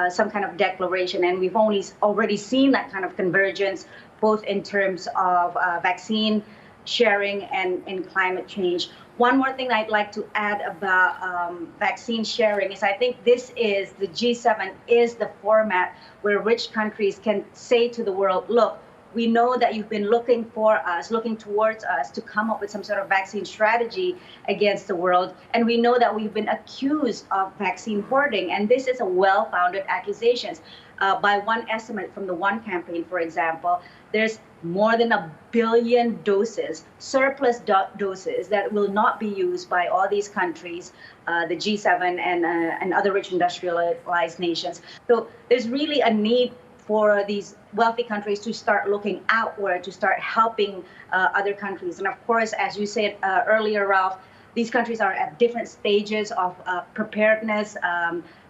some kind of declaration. And we've already seen that kind of convergence, both in terms of vaccine sharing and in climate change. One more thing I'd like to add about vaccine sharing is I think the G7 is the format where rich countries can say to the world, look, we know that you've been looking towards us to come up with some sort of vaccine strategy against the world. And we know that we've been accused of vaccine hoarding. And this is a well-founded accusation. By one estimate from the One campaign, for example, there's more than 1 billion doses, surplus doses that will not be used by all these countries, the G7 and other rich industrialized nations. So there's really a need for these wealthy countries to start looking outward, to start helping other countries. And of course, as you said earlier, Ralph, these countries are at different stages of preparedness.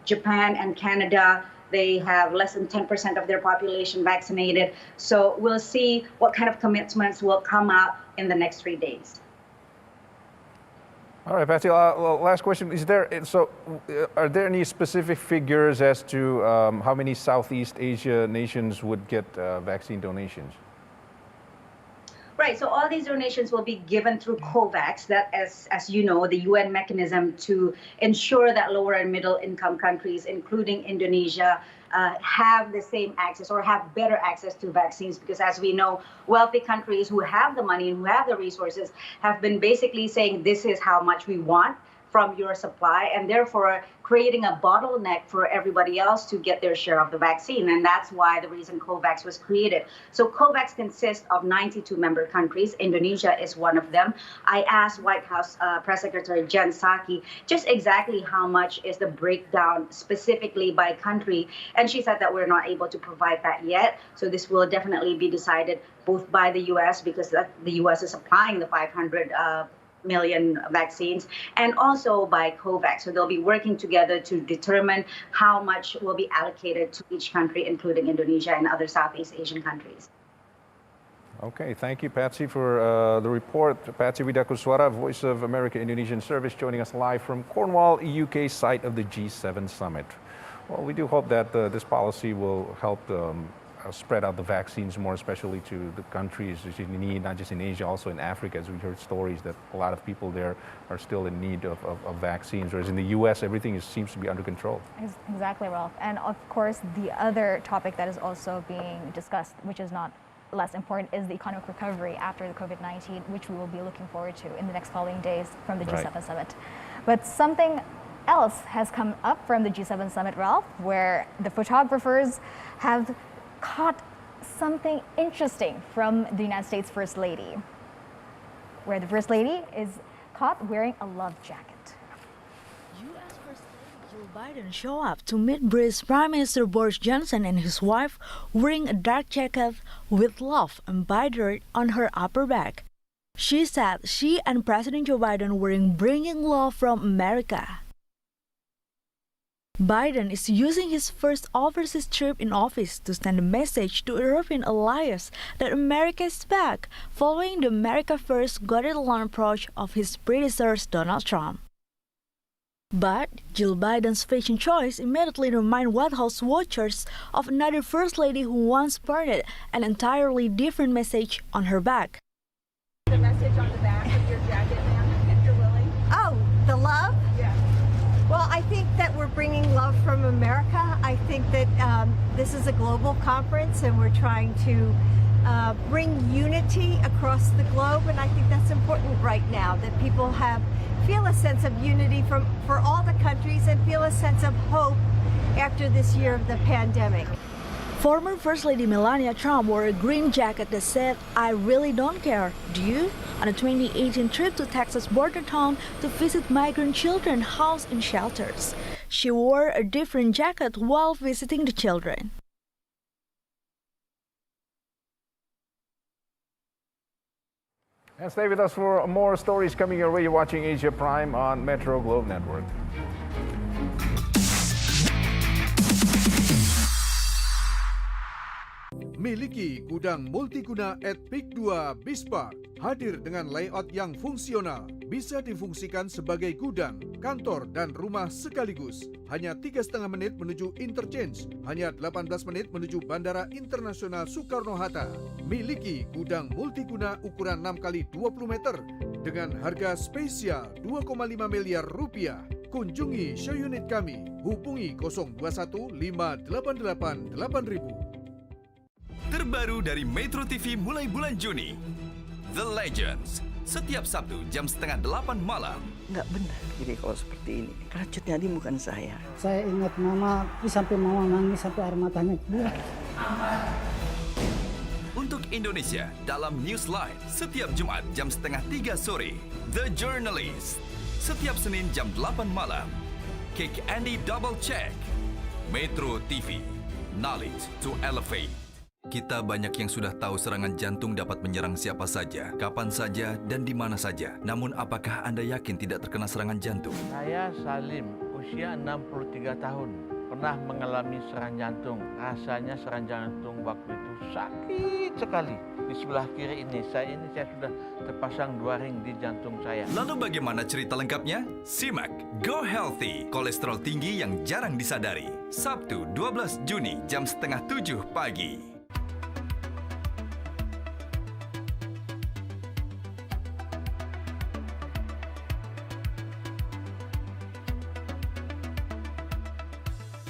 Japan and Canada, they have less than 10% of their population vaccinated. So we'll see what kind of commitments will come out in the next 3 days. All right, Patsy, last question. Are there any specific figures as to how many Southeast Asia nations would get vaccine donations? Right, so all these donations will be given through COVAX, that as you know, the UN mechanism to ensure that lower and middle income countries, including Indonesia, have the same access or have better access to vaccines, because as we know, wealthy countries who have the money and who have the resources have been basically saying this is how much we want from your supply, and therefore creating a bottleneck for everybody else to get their share of the vaccine. And that's why the reason COVAX was created. So COVAX consists of 92 member countries. Indonesia is one of them. I asked White House Press Secretary Jen Psaki just exactly how much is the breakdown specifically by country. And she said that we're not able to provide that yet. So this will definitely be decided both by the U.S. because the U.S. is supplying the 500 million vaccines, and also by COVAX. So they'll be working together to determine how much will be allocated to each country, including Indonesia and other Southeast Asian countries. Okay, thank you, Patsy, for the report. Patsy Widakuswara, Voice of America Indonesian Service, joining us live from Cornwall, UK, site of the G7 summit. Well, we do hope that this policy will help spread out the vaccines more, especially to the countries in need, not just in Asia, also in Africa, as we heard stories that a lot of people there are still in need of vaccines, whereas in the U.S., everything seems to be under control. Exactly, Ralph. And of course, the other topic that is also being discussed, which is not less important, is the economic recovery after the COVID-19, which we will be looking forward to in the next following days from the G7 summit. But something else has come up from the G7 summit, Ralph, where the photographers have caught something interesting from the United States First Lady, where the First Lady is caught wearing a love jacket. U.S. First Lady Jill Biden showed up to meet British Prime Minister Boris Johnson and his wife wearing a dark jacket with love embroidered on her upper back. She said she and President Joe Biden were bringing love from America. Biden is using his first overseas trip in office to send a message to European allies that America is back, following the America First got-it-alone approach of his predecessor Donald Trump. But Jill Biden's fashion choice immediately reminded White House watchers of another First Lady who once printed an entirely different message on her back. The message on the back of your jacket, ma'am, if you're willing. Oh, the love? Yeah. Well, I think that we're bringing love from America. I think that this is a global conference and we're trying to bring unity across the globe, and I think that's important right now, that people feel a sense of unity for all the countries and feel a sense of hope after this year of the pandemic. Former First Lady Melania Trump wore a green jacket that said, "I really don't care, do you?" on a 2018 trip to Texas border town to visit migrant children housed in shelters. She wore a different jacket while visiting the children. And stay with us for more stories coming your way. You're watching Asia Prime on Metro Globe Network. Miliki gudang multiguna at Peak 2 Bispark. Hadir dengan layout yang fungsional. Bisa difungsikan sebagai gudang, kantor, dan rumah sekaligus. Hanya 3,5 menit menuju interchange. Hanya 18 menit menuju Bandara Internasional Soekarno-Hatta. Miliki gudang multiguna ukuran 6x20 meter. Dengan harga spesial 2,5 miliar rupiah. Kunjungi show unit kami. Hubungi 021 588 8000. Terbaru dari Metro TV mulai bulan Juni, The Legends, setiap Sabtu jam 7:30 malam. Nggak benar ini kalau seperti ini. Keracunnya ini bukan saya. Saya ingat mama, sampai mama nangis, sampai air matanya keluar. Untuk Indonesia, dalam Newsline, setiap Jumat jam 2:30 sore. The Journalist, setiap Senin jam 8 malam. Kick Andy Double Check. Metro TV, knowledge to elevate. Kita banyak yang sudah tahu serangan jantung dapat menyerang siapa saja, kapan saja, dan di mana saja. Namun apakah Anda yakin tidak terkena serangan jantung? Saya Salim, usia 63 tahun. Pernah mengalami serangan jantung. Rasanya serangan jantung waktu itu sakit sekali. Di sebelah kiri ini, saya sudah terpasang 2 ring di jantung saya. Lalu bagaimana cerita lengkapnya? Simak Go Healthy, kolesterol tinggi yang jarang disadari. Sabtu 12 Juni jam 6:30 pagi.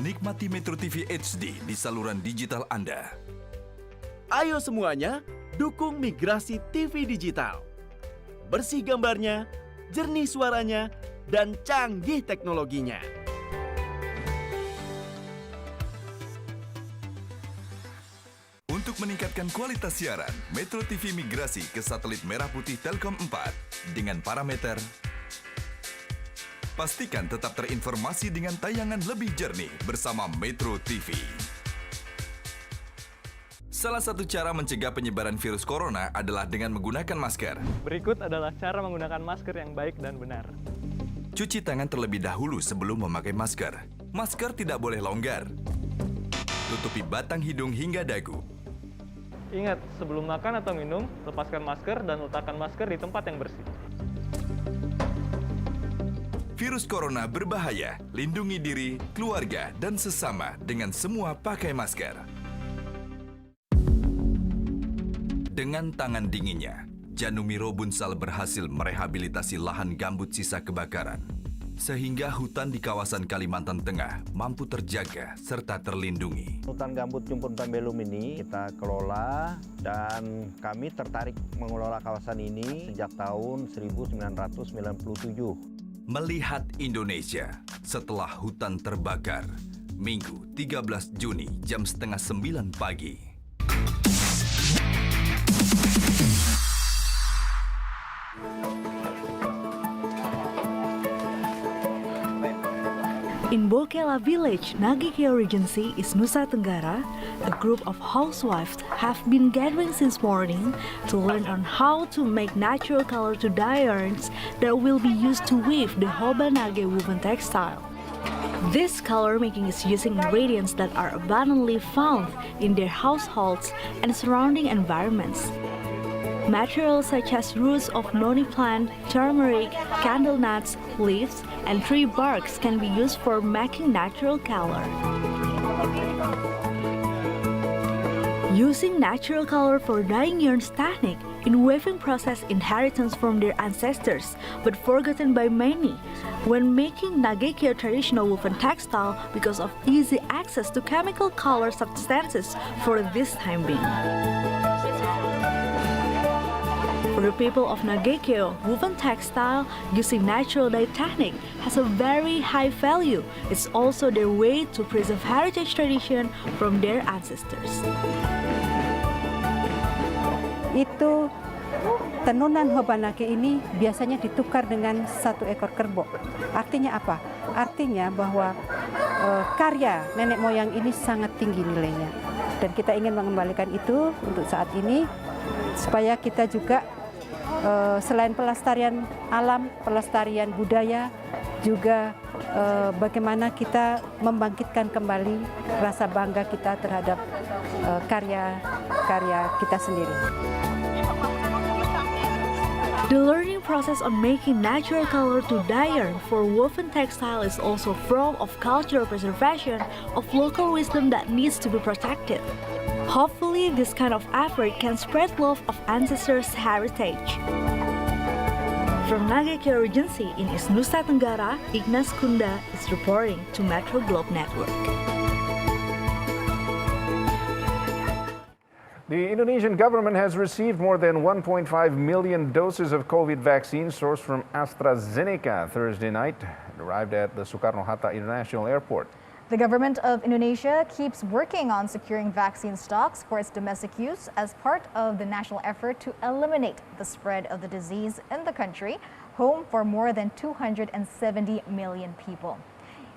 Nikmati Metro TV HD di saluran digital Anda. Ayo semuanya, dukung migrasi TV digital. Bersih gambarnya, jernih suaranya, dan canggih teknologinya. Untuk meningkatkan kualitas siaran, Metro TV migrasi ke satelit merah putih Telkom 4 dengan parameter: pastikan tetap terinformasi dengan tayangan lebih jernih bersama Metro TV. Salah satu cara mencegah penyebaran virus corona adalah dengan menggunakan masker. Berikut adalah cara menggunakan masker yang baik dan benar. Cuci tangan terlebih dahulu sebelum memakai masker. Masker tidak boleh longgar. Tutupi batang hidung hingga dagu. Ingat, sebelum makan atau minum, lepaskan masker dan letakkan masker di tempat yang bersih. Virus corona berbahaya. Lindungi diri, keluarga, dan sesama dengan semua pakai masker. Dengan tangan dinginnya, Janumiro Bunsal berhasil merehabilitasi lahan gambut sisa kebakaran, sehingga hutan di kawasan Kalimantan Tengah mampu terjaga serta terlindungi. Hutan gambut Jumpun Pembelum ini kita kelola dan kami tertarik mengelola kawasan ini sejak tahun 1997. Melihat Indonesia setelah hutan terbakar, Minggu 13 Juni jam 8:30 pagi. In Bokela village, Nagekeo Regency, is Nusa Tenggara, a group of housewives have been gathering since morning to learn on how to make natural color to dye yarns that will be used to weave the Hobanage woven textile. This color making is using ingredients that are abundantly found in their households and surrounding environments. Materials such as roots of noni plant, turmeric, candle nuts, leaves, and tree barks can be used for making natural color. Using natural color for dyeing yarns technique in weaving process inheritance from their ancestors, but forgotten by many when making Nagekeo traditional woven textile because of easy access to chemical color substances for this time being. For the people of Nagekeo, woven textile using natural dye technique has a very high value. It's also their way to preserve heritage tradition from their ancestors. Itu tenunan Hobanage ini biasanya ditukar dengan 1 ekor kerbau. Artinya apa? Artinya bahwa karya nenek moyang ini sangat tinggi nilainya. Dan kita ingin mengembalikan itu untuk saat ini supaya kita juga selain pelestarian alam, pelestarian budaya, juga bagaimana kita membangkitkan kembali rasa bangga kita terhadap karya-karya kita sendiri. The learning process on making natural color to dye yarn for woven textile is also a form of cultural preservation of local wisdom that needs to be protected. Hopefully, this kind of effort can spread love of ancestors' heritage. From Nagekeo Regency in East Nusa Tenggara, Ignas Kunda is reporting to Metro Globe Network. The Indonesian government has received more than 1.5 million doses of COVID vaccine sourced from AstraZeneca Thursday night. It arrived at the Soekarno-Hatta International Airport. The government of Indonesia keeps working on securing vaccine stocks for its domestic use as part of the national effort to eliminate the spread of the disease in the country, home for more than 270 million people.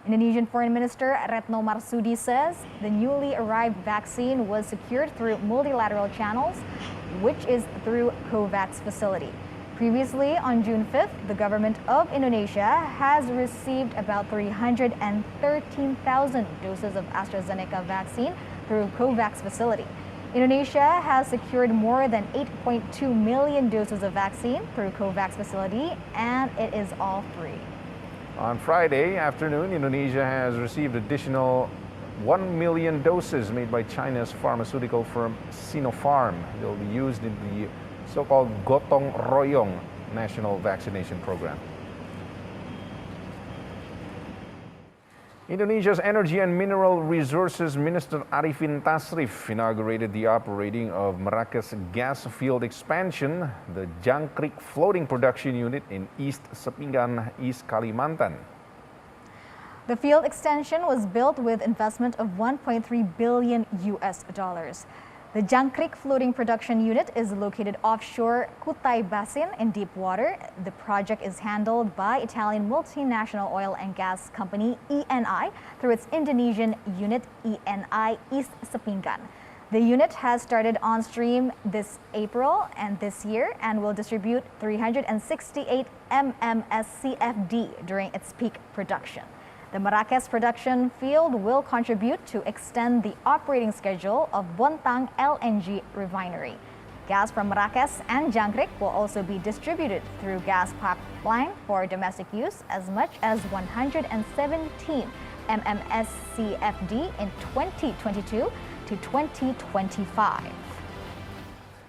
Indonesian Foreign Minister Retno Marsudi says the newly arrived vaccine was secured through multilateral channels, which is through COVAX facility. Previously, on June 5th, the government of Indonesia has received about 313,000 doses of AstraZeneca vaccine through COVAX facility. Indonesia has secured more than 8.2 million doses of vaccine through COVAX facility, and it is all free. On Friday afternoon, Indonesia has received additional 1 million doses made by China's pharmaceutical firm Sinopharm. They'll be used in the so-called Gotong Royong national vaccination program. Indonesia's Energy and Mineral Resources Minister Arifin Tasrif inaugurated the operating of Merakes gas field expansion, the Jangkrik floating production unit in East Sepinggan, East Kalimantan. The field extension was built with investment of $1.3 billion. The Jangkrik floating production unit is located offshore Kutai Basin in deep water. The project is handled by Italian multinational oil and gas company ENI through its Indonesian unit ENI East Sepinggan. The unit has started on stream this April and this year and will distribute 368 MMSCFD during its peak production. The Marrakesh production field will contribute to extend the operating schedule of Bontang LNG refinery. Gas from Marrakesh and Jangkrik will also be distributed through gas pipeline for domestic use as much as 117 MMSCFD in 2022 to 2025.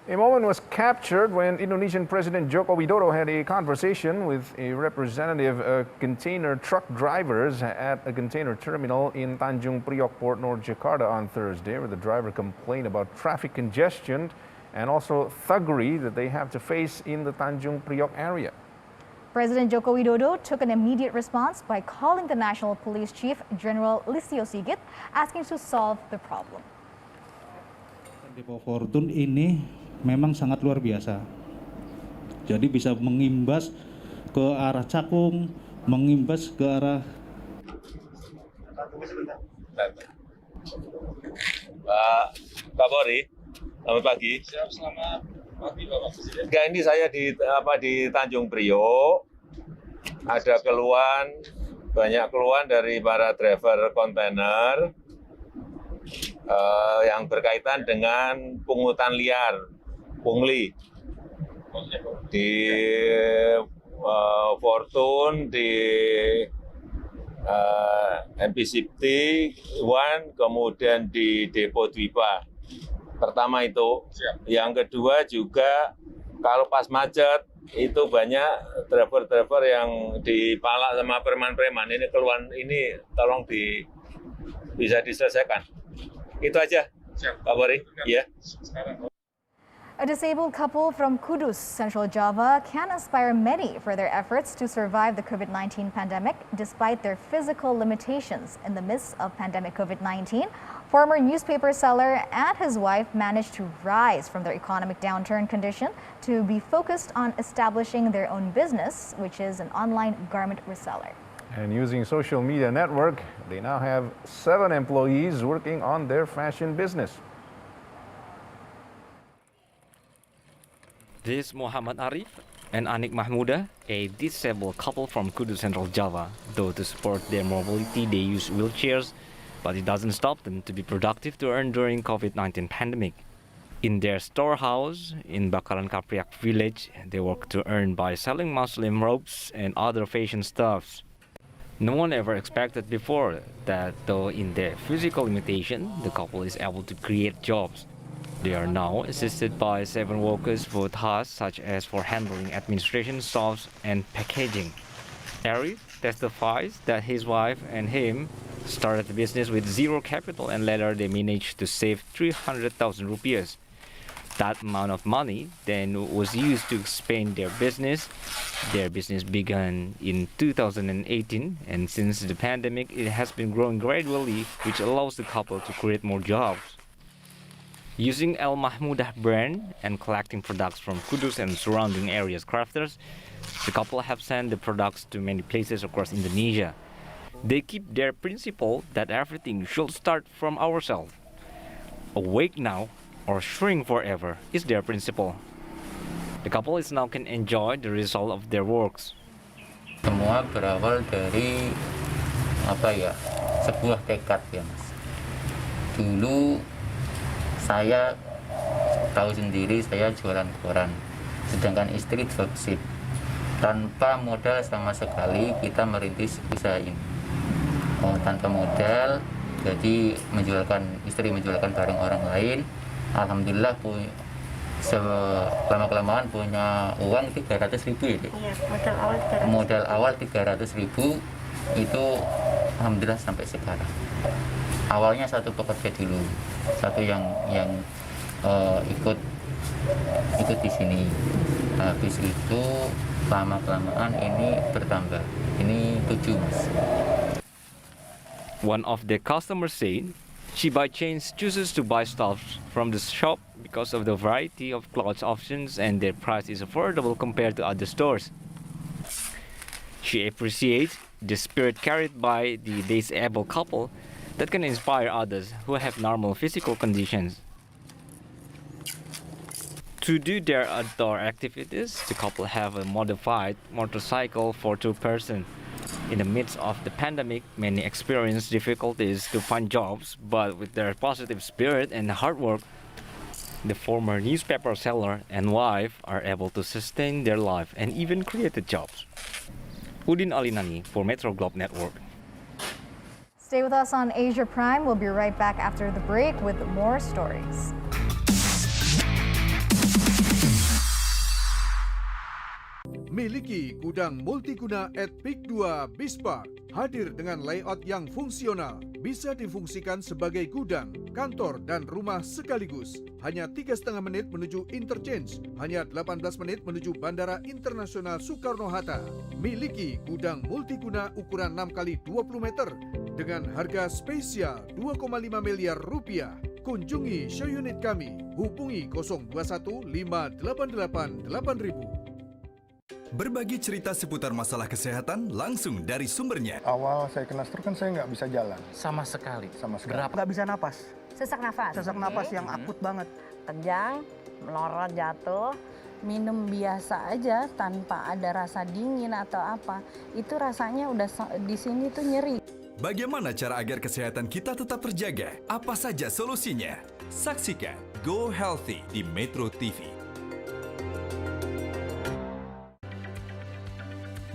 A moment was captured when Indonesian President Joko Widodo had a conversation with a representative of container truck drivers at a container terminal in Tanjung Priok, Port North, Jakarta on Thursday, where the driver complained about traffic congestion and also thuggery that they have to face in the Tanjung Priok area. President Joko Widodo took an immediate response by calling the National Police Chief General Listio Sigit, asking to solve the problem. Depo Fortune ini memang sangat luar biasa. Jadi bisa mengimbas ke arah Cakung, mengimbas ke arah Pak Kapolri, selamat pagi. Selamat pagi Bapak Presiden. Enggak, ini saya di Tanjung Priok. Ada keluhan, banyak keluhan dari para driver kontainer yang berkaitan dengan pungutan liar, pungli di Fortune, di MPCT 1, kemudian di Depo Dwipa. Pertama itu. Yang kedua juga kalau pas macet itu banyak driver-driver yang dipalak sama preman-preman. Ini keluhan ini tolong bisa diselesaikan. Itu aja, Pak Bori. Ya. A disabled couple from Kudus, Central Java, can inspire many for their efforts to survive the COVID-19 pandemic despite their physical limitations. In the midst of pandemic COVID-19, former newspaper seller and his wife managed to rise from their economic downturn condition to be focused on establishing their own business, which is an online garment reseller. And using social media network, they now have 7 employees working on their fashion business. This is Muhammad Arif and Anik Mahmuda, a disabled couple from Kudus, Central Java. Though to support their mobility, they use wheelchairs, but it doesn't stop them to be productive to earn during COVID-19 pandemic. In their storehouse in Bakaran Kapriak village, they work to earn by selling Muslim robes and other fashion stuffs. No one ever expected before that, though in their physical limitation, the couple is able to create jobs. They are now assisted by 7 workers for tasks such as for handling administration stuffs and packaging. Arif testifies that his wife and him started the business with zero capital and later they managed to save 300,000 rupiahs. That amount of money then was used to expand their business. Their business began in 2018 and since the pandemic it has been growing gradually, which allows the couple to create more jobs. Using El Mahmudah brand and collecting products from Kudus and surrounding areas crafters, the couple have sent the products to many places across Indonesia. They keep their principle that everything should start from ourselves. Awake now or shrink forever is their principle. The couple is now can enjoy the result of their works. Semua berawal dari sebuah tekad ya Mas. Dulu saya tahu sendiri saya jualan koran, sedangkan istri dropship. Tanpa modal sama sekali kita merintis usaha ini. Tanpa modal, jadi istri menjualkan barang orang lain. Alhamdulillah lama-kelamaan punya uang 300.000 ya. Iya, modal awal 300.000 itu alhamdulillah sampai sekarang. Awalnya satu pekerja dulu, satu yang ikut di sini. Habis itu lama-kelamaan ini bertambah. Ini 7 Mas. One of the customers said she by chance chooses to buy stuff from the shop because of the variety of clothes options and their price is affordable compared to other stores. She appreciates the spirit carried by the disabled couple that can inspire others who have normal physical conditions. To do their outdoor activities, the couple have a modified motorcycle for two persons. In the midst of the pandemic, many experience difficulties to find jobs, but with their positive spirit and hard work, the former newspaper seller and wife are able to sustain their life and even create jobs. Udin Alinani for Metro Globe Network. Stay with us on Asia Prime. We'll be right back after the break with more stories. Miliki gudang multiguna at Peak 2 Bispark. Hadir dengan layout yang fungsional. Bisa difungsikan sebagai gudang, kantor, dan rumah sekaligus. Hanya 3,5 menit menuju interchange. Hanya 18 menit menuju Bandara Internasional Soekarno-Hatta. Miliki gudang multiguna ukuran 6x20 meter dengan harga spesial 2,5 miliar rupiah. Kunjungi show unit kami. Hubungi 021 588 8000. Berbagi cerita seputar masalah kesehatan langsung dari sumbernya. Awal saya kena stroke kan saya nggak bisa jalan. Sama sekali. Nggak bisa napas. Sesak nafas. Sesak napas yang akut banget. Kejang, melorot jatuh. Minum biasa aja tanpa ada rasa dingin atau apa. Itu rasanya udah di sini tuh nyeri. Bagaimana cara agar kesehatan kita tetap terjaga? Apa saja solusinya? Saksikan Go Healthy di Metro TV.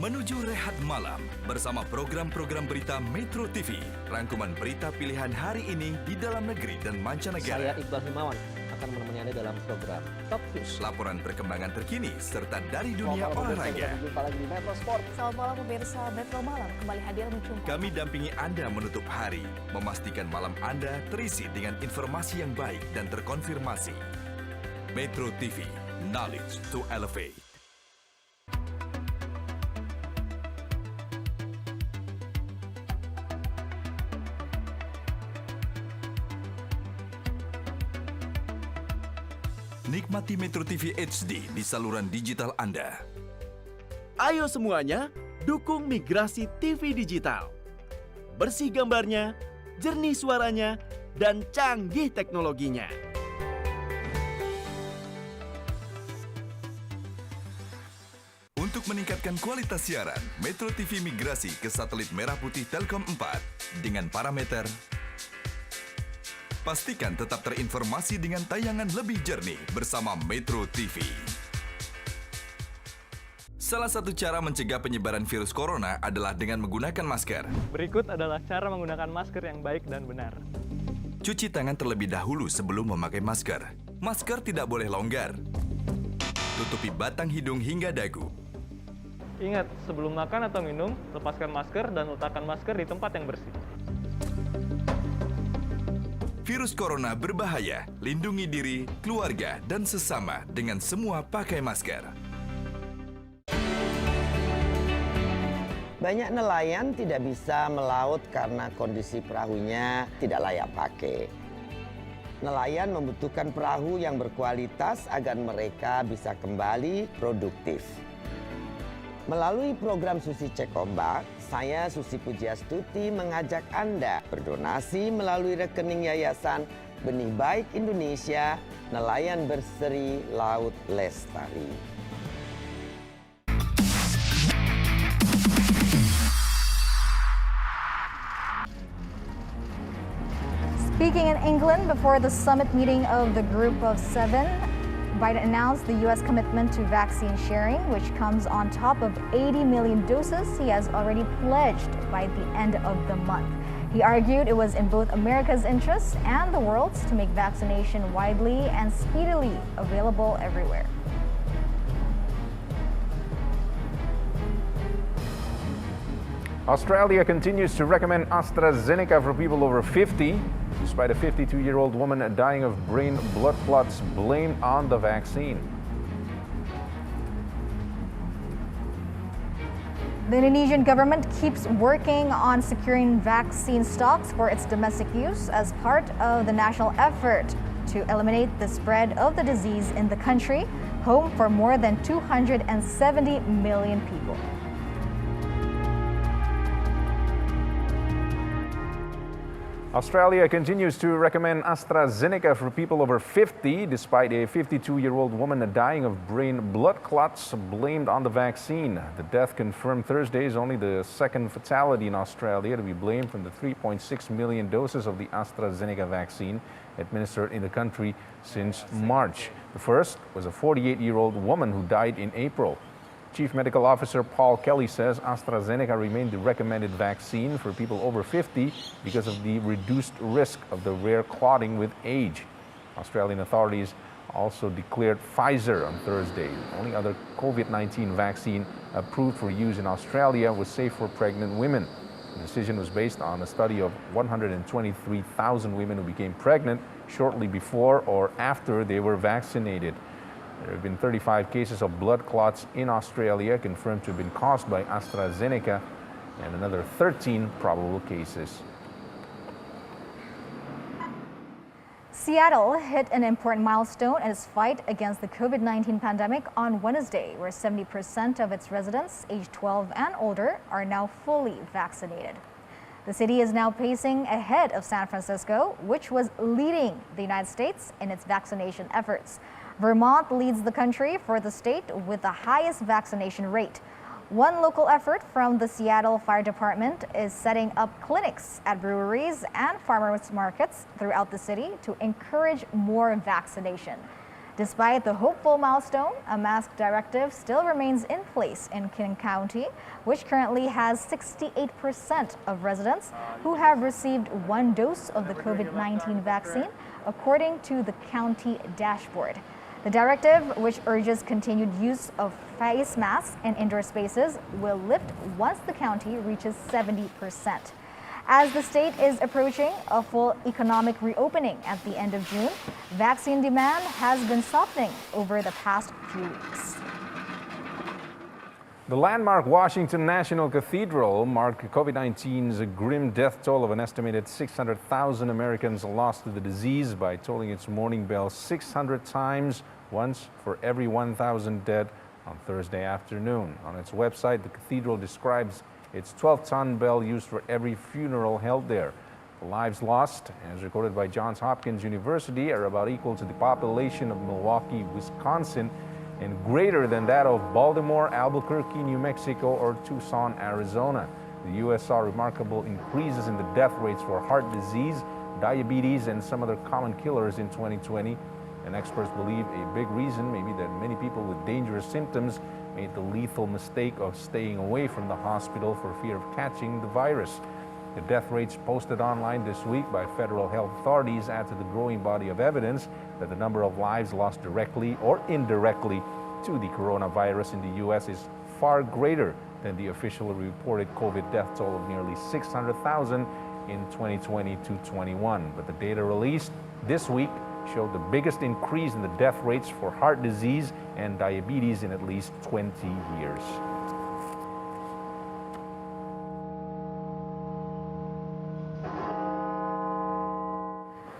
Menuju rehat malam bersama program-program berita Metro TV. Rangkuman berita pilihan hari ini di dalam negeri dan mancanegara. Saya Iqbal Himawan akan menemani Anda dalam program Top News. Laporan perkembangan terkini serta dari dunia olahraga. Jumpa lagi di Metro Sport. Selamat malam pemirsa Metro Malam kembali hadir menjumpai. Kami dampingi Anda menutup hari, memastikan malam Anda terisi dengan informasi yang baik dan terkonfirmasi. Metro TV, knowledge to elevate. Nikmati Metro TV HD di saluran digital Anda. Ayo semuanya, dukung migrasi TV digital. Bersih gambarnya, jernih suaranya, dan canggih teknologinya. Untuk meningkatkan kualitas siaran, Metro TV migrasi ke satelit merah putih Telkom 4 dengan parameter. Pastikan tetap terinformasi dengan tayangan lebih jernih bersama Metro TV. Salah satu cara mencegah penyebaran virus corona adalah dengan menggunakan masker. Berikut adalah cara menggunakan masker yang baik dan benar. Cuci tangan terlebih dahulu sebelum memakai masker. Masker tidak boleh longgar. Tutupi batang hidung hingga dagu. Ingat, sebelum makan atau minum, lepaskan masker dan letakkan masker di tempat yang bersih. Virus corona berbahaya, lindungi diri, keluarga, dan sesama dengan semua pakai masker. Banyak nelayan tidak bisa melaut karena kondisi perahunya tidak layak pakai. Nelayan membutuhkan perahu yang berkualitas agar mereka bisa kembali produktif. Melalui program Susi Cek Ombak, saya Susi Pujiastuti mengajak Anda berdonasi melalui rekening Yayasan Benih Baik Indonesia, Nelayan Berseri Laut Lestari. Speaking in England before the summit meeting of the Group of Seven, Biden announced the U.S. commitment to vaccine sharing, which comes on top of 80 million doses he has already pledged by the end of the month. He argued it was in both America's interest and the world's to make vaccination widely and speedily available everywhere. Australia continues to recommend AstraZeneca for people over 50, despite a 52-year-old woman dying of brain blood clots blamed on the vaccine. The Indonesian government keeps working on securing vaccine stocks for its domestic use as part of the national effort to eliminate the spread of the disease in the country, home for more than 270 million people. Australia continues to recommend AstraZeneca for people over 50, despite a 52-year-old woman dying of brain blood clots blamed on the vaccine. The death confirmed Thursday is only the second fatality in Australia to be blamed from the 3.6 million doses of the AstraZeneca vaccine administered in the country since March. The first was a 48-year-old woman who died in April. Chief Medical Officer Paul Kelly says AstraZeneca remained the recommended vaccine for people over 50 because of the reduced risk of the rare clotting with age. Australian authorities also declared Pfizer on Thursday. The only other COVID-19 vaccine approved for use in Australia was safe for pregnant women. The decision was based on a study of 123,000 women who became pregnant shortly before or after they were vaccinated. There have been 35 cases of blood clots in Australia confirmed to have been caused by AstraZeneca and another 13 probable cases. Seattle hit an important milestone in its fight against the COVID-19 pandemic on Wednesday, where 70% of its residents aged 12 and older are now fully vaccinated. The city is now pacing ahead of San Francisco, which was leading the United States in its vaccination efforts. Vermont leads the country for the state with the highest vaccination rate. One local effort from the Seattle Fire Department is setting up clinics at breweries and farmers markets throughout the city to encourage more vaccination. Despite the hopeful milestone, a mask directive still remains in place in King County, which currently has 68% of residents who have received one dose of the COVID-19 vaccine, according to the county dashboard. The directive, which urges continued use of face masks in indoor spaces, will lift once the county reaches 70%. As the state is approaching a full economic reopening at the end of June, vaccine demand has been softening over the past few weeks. The landmark Washington National Cathedral marked COVID-19's grim death toll of an estimated 600,000 Americans lost to the disease by tolling its morning bell 600 times, once for every 1,000 dead on Thursday afternoon. On its website, the cathedral describes its 12-ton bell used for every funeral held there. The lives lost, as recorded by Johns Hopkins University, are about equal to the population of Milwaukee, Wisconsin, and greater than that of Baltimore, Albuquerque, New Mexico, or Tucson, Arizona. The U.S. saw remarkable increases in the death rates for heart disease, diabetes, and some other common killers in 2020. And experts believe a big reason may be that many people with dangerous symptoms made the lethal mistake of staying away from the hospital for fear of catching the virus. The death rates posted online this week by federal health authorities add to the growing body of evidence that the number of lives lost directly or indirectly to the coronavirus in the U.S. is far greater than the officially reported COVID death toll of nearly 600,000 in 2020-21. But the data released this week showed the biggest increase in the death rates for heart disease and diabetes in at least 20 years.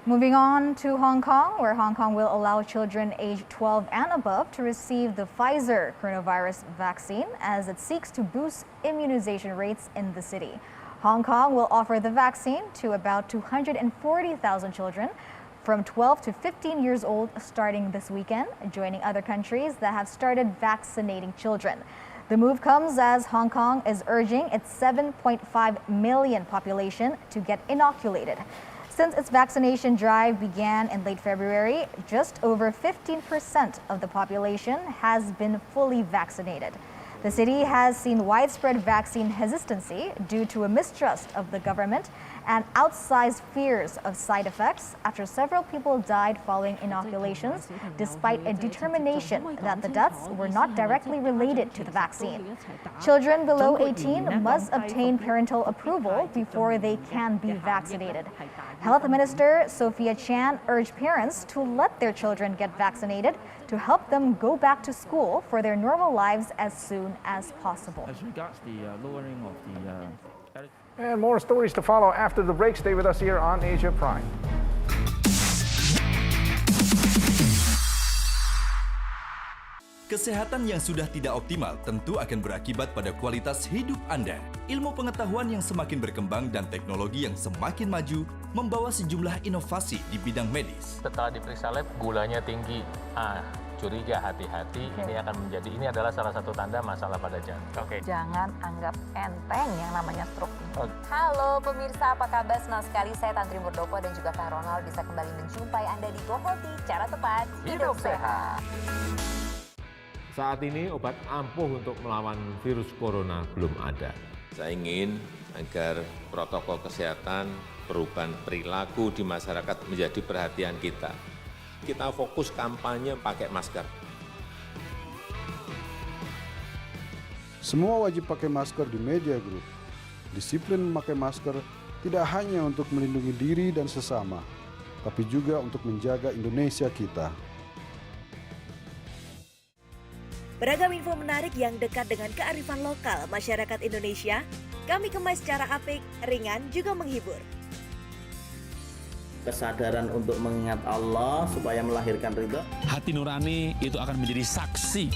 Moving on to Hong Kong, where Hong Kong will allow children aged 12 and above to receive the Pfizer coronavirus vaccine as it seeks to boost immunization rates in the city. Hong Kong will offer the vaccine to about 240,000 children from 12 to 15 years old starting this weekend, joining other countries that have started vaccinating children. The move comes as Hong Kong is urging its 7.5 million population to get inoculated. Since its vaccination drive began in late February, just over 15% of the population has been fully vaccinated. The city has seen widespread vaccine hesitancy due to a mistrust of the government and outsized fears of side effects after several people died following inoculations, despite a determination that the deaths were not directly related to the vaccine. Children below 18 must obtain parental approval before they can be vaccinated. Health Minister Sophia Chan urged parents to let their children get vaccinated to help them go back to school for their normal lives as soon as possible. As regards the lowering of the And more stories to follow after the break. Stay with us here on Asia Prime. Kesehatan yang sudah tidak optimal tentu akan berakibat pada kualitas hidup Anda. Ilmu pengetahuan yang semakin berkembang dan teknologi yang semakin maju membawa sejumlah inovasi di bidang medis. Setelah diperiksa lab, gulanya tinggi. Curiga, hati-hati. Ini adalah salah satu tanda masalah pada jantung. Jangan anggap enteng yang namanya stroke. Halo pemirsa, apa kabar? Senang sekali saya Tantri Murdopo dan juga Kak Ronald bisa kembali menjumpai Anda di Go Healthy, cara tepat hidup sehat. Saat ini obat ampuh untuk melawan virus corona belum ada. Saya ingin agar protokol kesehatan, perubahan perilaku di masyarakat menjadi perhatian kita. Kita fokus kampanye pakai masker. Semua wajib pakai masker di media group. Disiplin memakai masker tidak hanya untuk melindungi diri dan sesama, tapi juga untuk menjaga Indonesia kita. Beragam info menarik yang dekat dengan kearifan lokal masyarakat Indonesia, kami kemas secara apik, ringan, juga menghibur. Kesadaran untuk mengingat Allah supaya melahirkan ridho. Hati nurani itu akan menjadi saksi.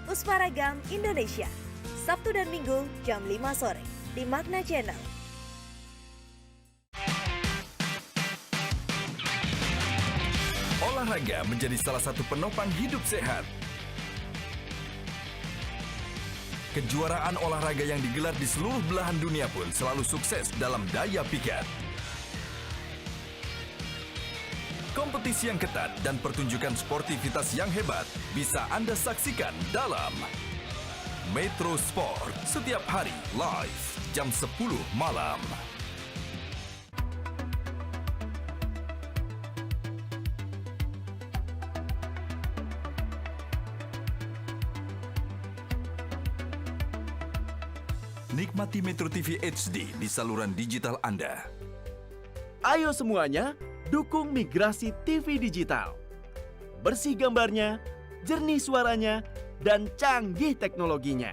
Usparagam Indonesia, Sabtu dan Minggu jam 5 sore di Magna Channel. Olahraga menjadi salah satu penopang hidup sehat. Kejuaraan olahraga yang digelar di seluruh belahan dunia pun selalu sukses dalam daya pikat. Kompetisi yang ketat dan pertunjukan sportivitas yang hebat bisa Anda saksikan dalam Metro Sport setiap hari live jam 10 malam. Nikmati Metro TV HD di saluran digital Anda. Ayo semuanya, dukung migrasi TV digital. Bersih gambarnya, jernih suaranya, dan canggih teknologinya.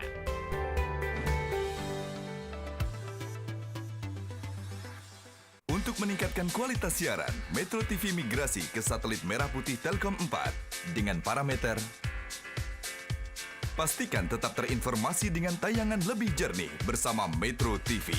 Untuk meningkatkan kualitas siaran, Metro TV migrasi ke satelit merah putih Telkom 4 dengan parameter. Pastikan tetap terinformasi dengan tayangan lebih jernih bersama Metro TV.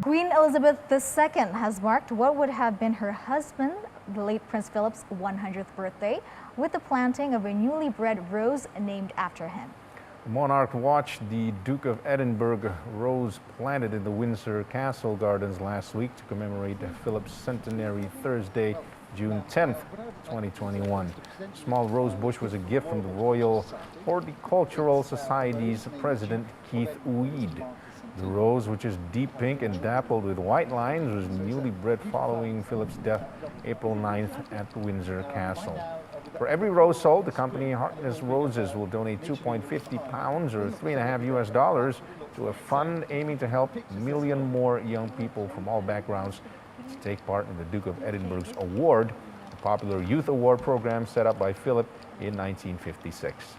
Queen Elizabeth II has marked what would have been her husband, the late Prince Philip's 100th birthday, with the planting of a newly bred rose named after him. The monarch watched the Duke of Edinburgh rose planted in the Windsor Castle Gardens last week to commemorate Philip's centenary Thursday, June 10th, 2021. The small rose bush was a gift from the Royal Horticultural Society's president, Keith Weed. The rose, which is deep pink and dappled with white lines, was newly bred following Philip's death April 9th at Windsor Castle. For every rose sold, the company Harkness Roses will donate £2.50 or $3.50 to a fund aiming to help a million more young people from all backgrounds to take part in the Duke of Edinburgh's Award, a popular youth award program set up by Philip in 1956.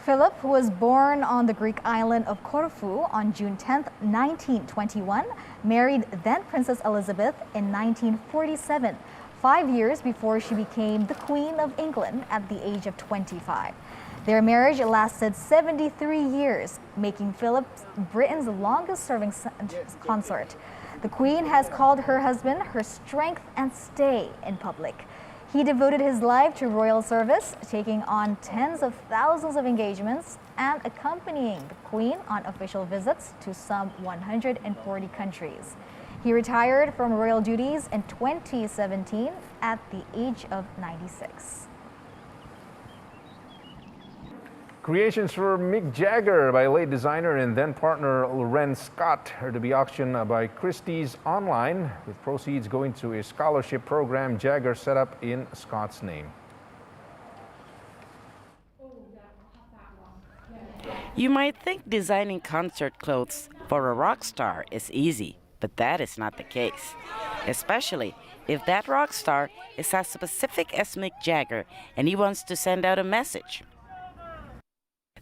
Philip, who was born on the Greek island of Corfu on June 10, 1921, married then Princess Elizabeth in 1947. 5 years before she became the Queen of England at the age of 25. Their marriage lasted 73 years, making Philip Britain's longest-serving consort. The Queen has called her husband her strength and stay in public. He devoted his life to royal service, taking on tens of thousands of engagements and accompanying the Queen on official visits to some 140 countries. He retired from royal duties in 2017 at the age of 96. Creations for Mick Jagger by late designer and then partner Loren Scott are to be auctioned by Christie's online, with proceeds going to a scholarship program Jagger set up in Scott's name. You might think designing concert clothes for a rock star is easy, but that is not the case, especially if that rock star is as specific as Mick Jagger and he wants to send out a message.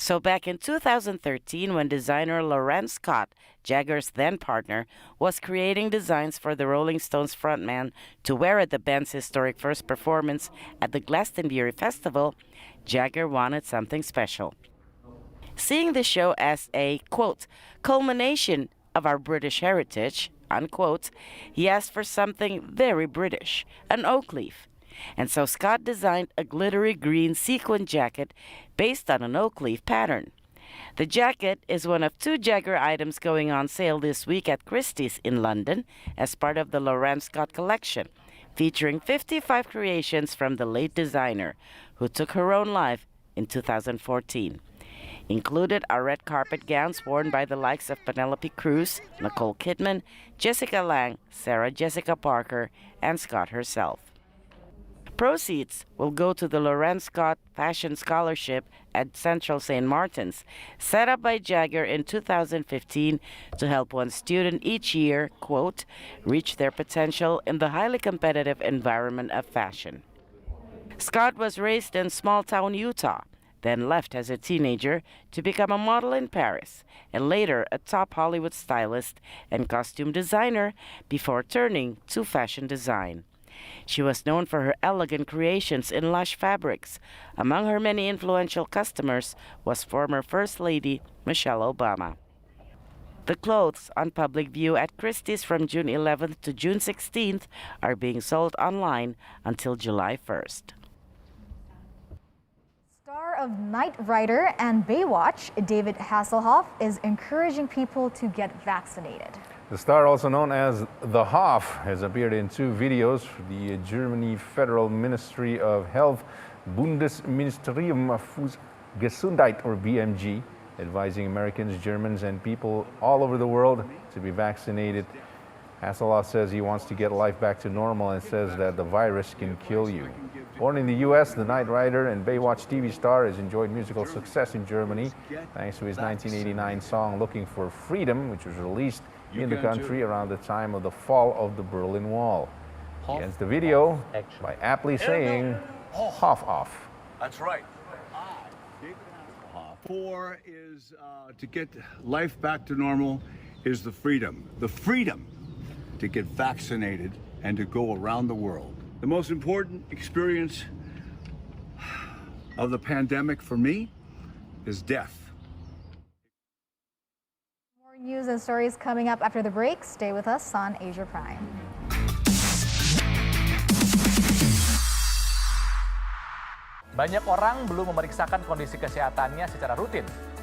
So back in 2013, when designer Lorenz Scott, Jagger's then partner, was creating designs for the Rolling Stones frontman to wear at the band's historic first performance at the Glastonbury Festival, Jagger wanted something special. Seeing the show as a, quote, culmination of our British heritage, unquote, he asked for something very British, an oak leaf. And so Scott designed a glittery green sequin jacket based on an oak leaf pattern. The jacket is one of 2 Jagger items going on sale this week at Christie's in London as part of the Lorenz Scott collection, featuring 55 creations from the late designer, who took her own life in 2014. Included are red carpet gowns worn by the likes of Penelope Cruz, Nicole Kidman, Jessica Lange, Sarah Jessica Parker, and Scott herself. Proceeds will go to the Lorenz Scott Fashion Scholarship at Central St. Martin's, set up by Jagger in 2015 to help one student each year, quote, reach their potential in the highly competitive environment of fashion. Scott was raised in small-town Utah, then left as a teenager to become a model in Paris, and later a top Hollywood stylist and costume designer before turning to fashion design. She was known for her elegant creations in lush fabrics. Among her many influential customers was former First Lady Michelle Obama. The clothes on public view at Christie's from June 11th to June 16th are being sold online until July 1st. Star of Knight Rider and Baywatch, David Hasselhoff, is encouraging people to get vaccinated. The star, also known as the Hoff, has appeared in 2 videos for the Germany Federal Ministry of Health, Bundesministerium für Gesundheit, or BMG, advising Americans, Germans, and people all over the world to be vaccinated. Hasselhoff says he wants to get life back to normal and says that the virus can kill you. Born in the U.S., the Knight Rider and Baywatch TV star has enjoyed musical success in Germany thanks to his 1989 song Looking for Freedom, which was released in the country around the time of the fall of the Berlin Wall. He ends the video by aptly saying, Hoff off. That's right. For is to get life back to normal is the freedom to get vaccinated and to go around the world. The most important experience of the pandemic for me is death. More news and stories coming up after the break. Stay with us on Asia Prime. Banyak orang belum memeriksakan kondisi kesehatannya secara rutin.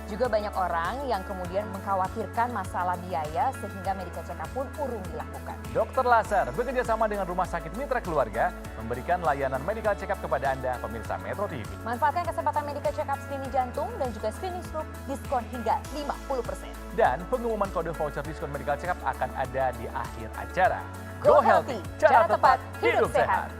Juga banyak orang yang kemudian mengkhawatirkan masalah biaya sehingga medical check-up pun urung dilakukan. Dr. Laser bekerja sama dengan Rumah Sakit Mitra Keluarga memberikan layanan medical check-up kepada Anda, pemirsa Metro TV. Manfaatkan kesempatan medical check-up screening jantung dan juga screening stroke, diskon hingga 50%. Dan pengumuman kode voucher diskon medical check-up akan ada di akhir acara. Go Healthy, cara tepat, hidup sehat.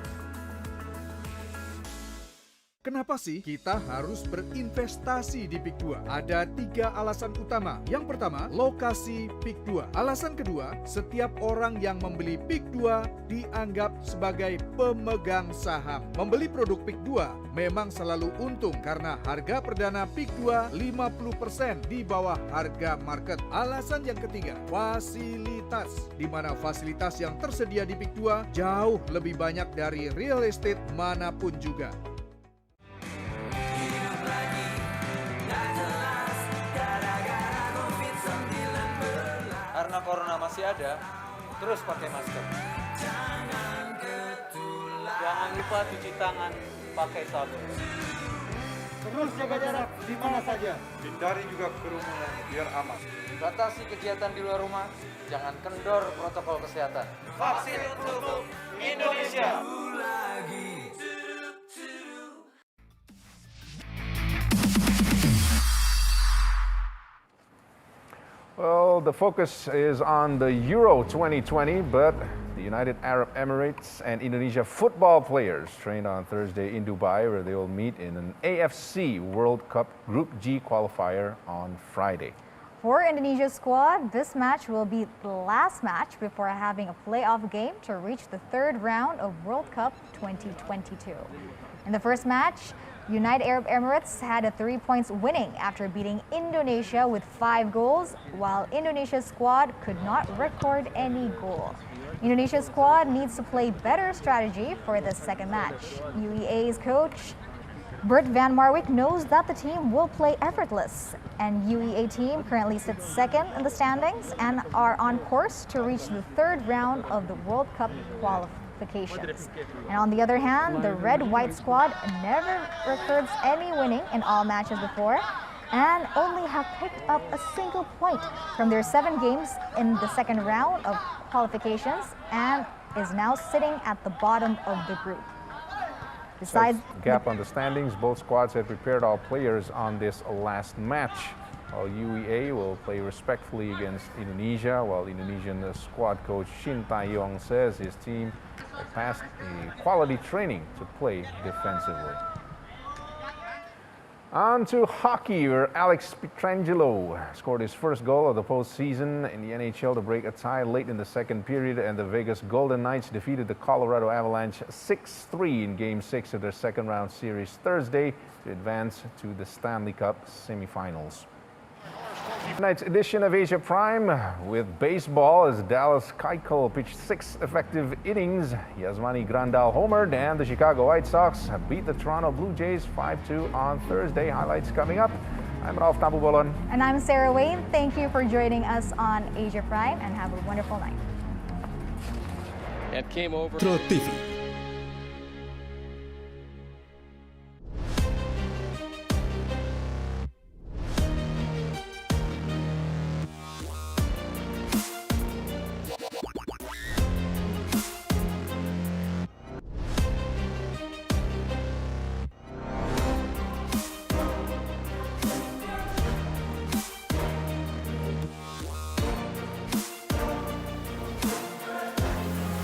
Kenapa sih kita harus berinvestasi di PIK 2? Ada 3 alasan utama. Yang pertama, lokasi PIK 2. Alasan kedua, setiap orang yang membeli PIK 2 dianggap sebagai pemegang saham. Membeli produk PIK 2 memang selalu untung karena harga perdana PIK 2 50% di bawah harga market. Alasan yang ketiga, fasilitas. Di mana fasilitas yang tersedia di PIK 2 jauh lebih banyak dari real estate manapun juga. Karena corona masih ada, terus pakai masker. Jangan lupa cuci tangan pakai sabun. Terus jaga jarak di mana saja. Hindari juga kerumunan biar aman. Batasi kegiatan di luar rumah, jangan kendor protokol kesehatan. Vaksin untuk Indonesia. Well, the focus is on the Euro 2020, but the United Arab Emirates and Indonesia football players trained on Thursday in Dubai, where they will meet in an AFC World Cup Group G qualifier on Friday. For Indonesia's squad, this match will be the last match before having a playoff game to reach the 3rd round of World Cup 2022. In the first match, United Arab Emirates had a 3 points winning after beating Indonesia with 5 goals, while Indonesia's squad could not record any goal. Indonesia's squad needs to play better strategy for the second match. UAE's coach Bert van Marwijk knows that the team will play effortless, and UEA team currently sits second in the standings and are on course to reach the third round of the World Cup qualifications. And on the other hand, the red-white squad never records any winning in all matches before and only have picked up a single point from their 7 games in the second round of qualifications and is now sitting at the bottom of the group. Besides gap on the standings, both squads had prepared all players on this last match. While UEA will play respectfully against Indonesia, while Indonesian squad coach Shin Tae-yong says his team passed a quality training to play defensively. On to hockey, where Alex Pietrangelo scored his first goal of the postseason in the NHL to break a tie late in the second period, and the Vegas Golden Knights defeated the Colorado Avalanche 6-3 in Game 6 of their second-round series Thursday to advance to the Stanley Cup semifinals. Tonight's edition of Asia Prime with baseball as Dallas Keuchel pitched 6 effective innings. Yasmani Grandal homered, and the Chicago White Sox beat the Toronto Blue Jays 5-2 on Thursday. Highlights coming up. I'm Ralph Tabubolon. And I'm Sarah Wayne. Thank you for joining us on Asia Prime and have a wonderful night. It came over. Metro TV